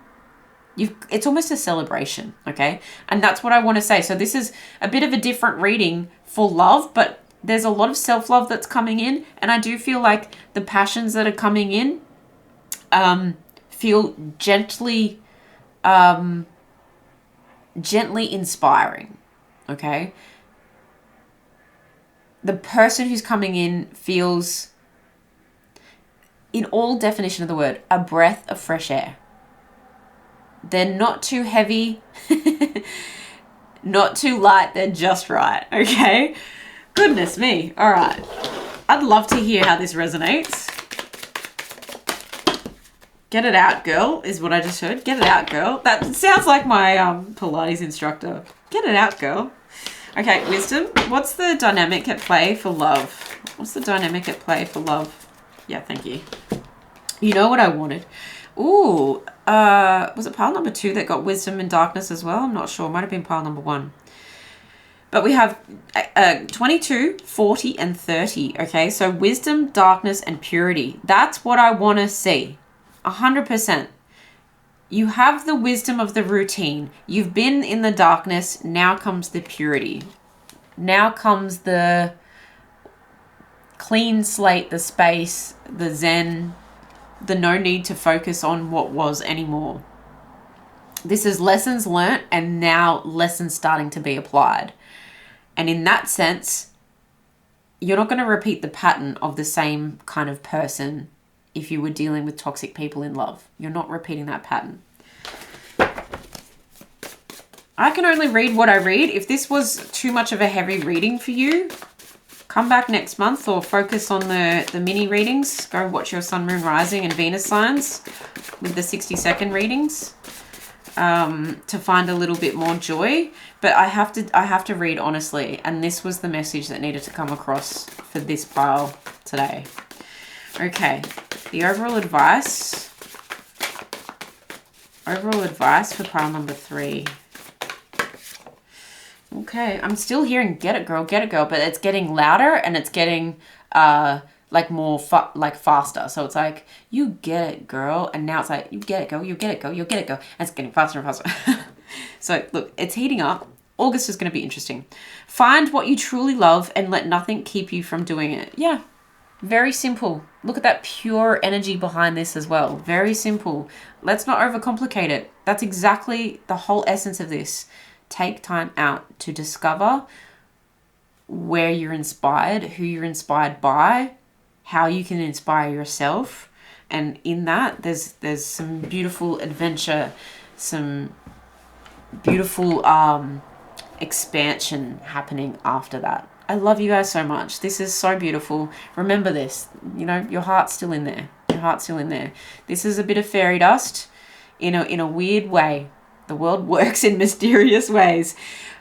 It's almost a celebration, okay? And that's what I want to say. So this is a bit of a different reading for love, but there's a lot of self-love that's coming in. And I do feel like the passions that are coming in feel gently inspiring, okay? The person who's coming in feels, in all definition of the word, a breath of fresh air. They're not too heavy, not too light, they're just right, okay? Goodness me. All right. I'd love to hear how this resonates. Get it out, girl, is what I just heard. Get it out, girl. That sounds like my Pilates instructor. Get it out, girl. Okay, wisdom. What's the dynamic at play for love? What's the dynamic at play for love? Yeah, thank you. You know what I wanted. Ooh, was it pile number 2 that got wisdom and darkness as well? I'm not sure. It might have been pile number 1. But we have 22, 40, and 30. Okay, so wisdom, darkness, and purity. That's what I want to see. 100%. You have the wisdom of the routine. You've been in the darkness. Now comes the purity. Now comes the clean slate, the space, the zen, the no need to focus on what was anymore. This is lessons learnt and now lessons starting to be applied. And in that sense, you're not going to repeat the pattern of the same kind of person if you were dealing with toxic people in love. You're not repeating that pattern. I can only read what I read. If this was too much of a heavy reading for you, come back next month or focus on the mini readings. Go watch your sun, moon, rising and Venus signs with the 60-second readings to find a little bit more joy. But I have to read honestly. And this was the message that needed to come across for this pile today. Okay, the overall advice for pile number 3. Okay, I'm still hearing get it girl, but it's getting louder and it's getting like more faster. So it's like, you get it girl, and now it's like, you get it girl, you get it girl, you get it girl. And it's getting faster and faster. So look, it's heating up. August is going to be interesting. Find what you truly love and let nothing keep you from doing it. Yeah, very simple. Look at that pure energy behind this as well. Very simple. Let's not overcomplicate it. That's exactly the whole essence of this. Take time out to discover where you're inspired, who you're inspired by, how you can inspire yourself. And in that, there's some beautiful adventure, some beautiful expansion happening after that. I love you guys so much. This is so beautiful. Remember this, you know, your heart's still in there. Your heart's still in there. This is a bit of fairy dust in a weird way. The world works in mysterious ways.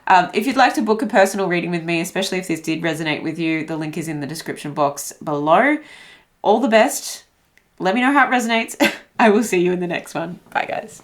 If you'd like to book a personal reading with me, especially if this did resonate with you, the link is in the description box below. All the best. Let me know how it resonates. I will see you in the next one. Bye, guys.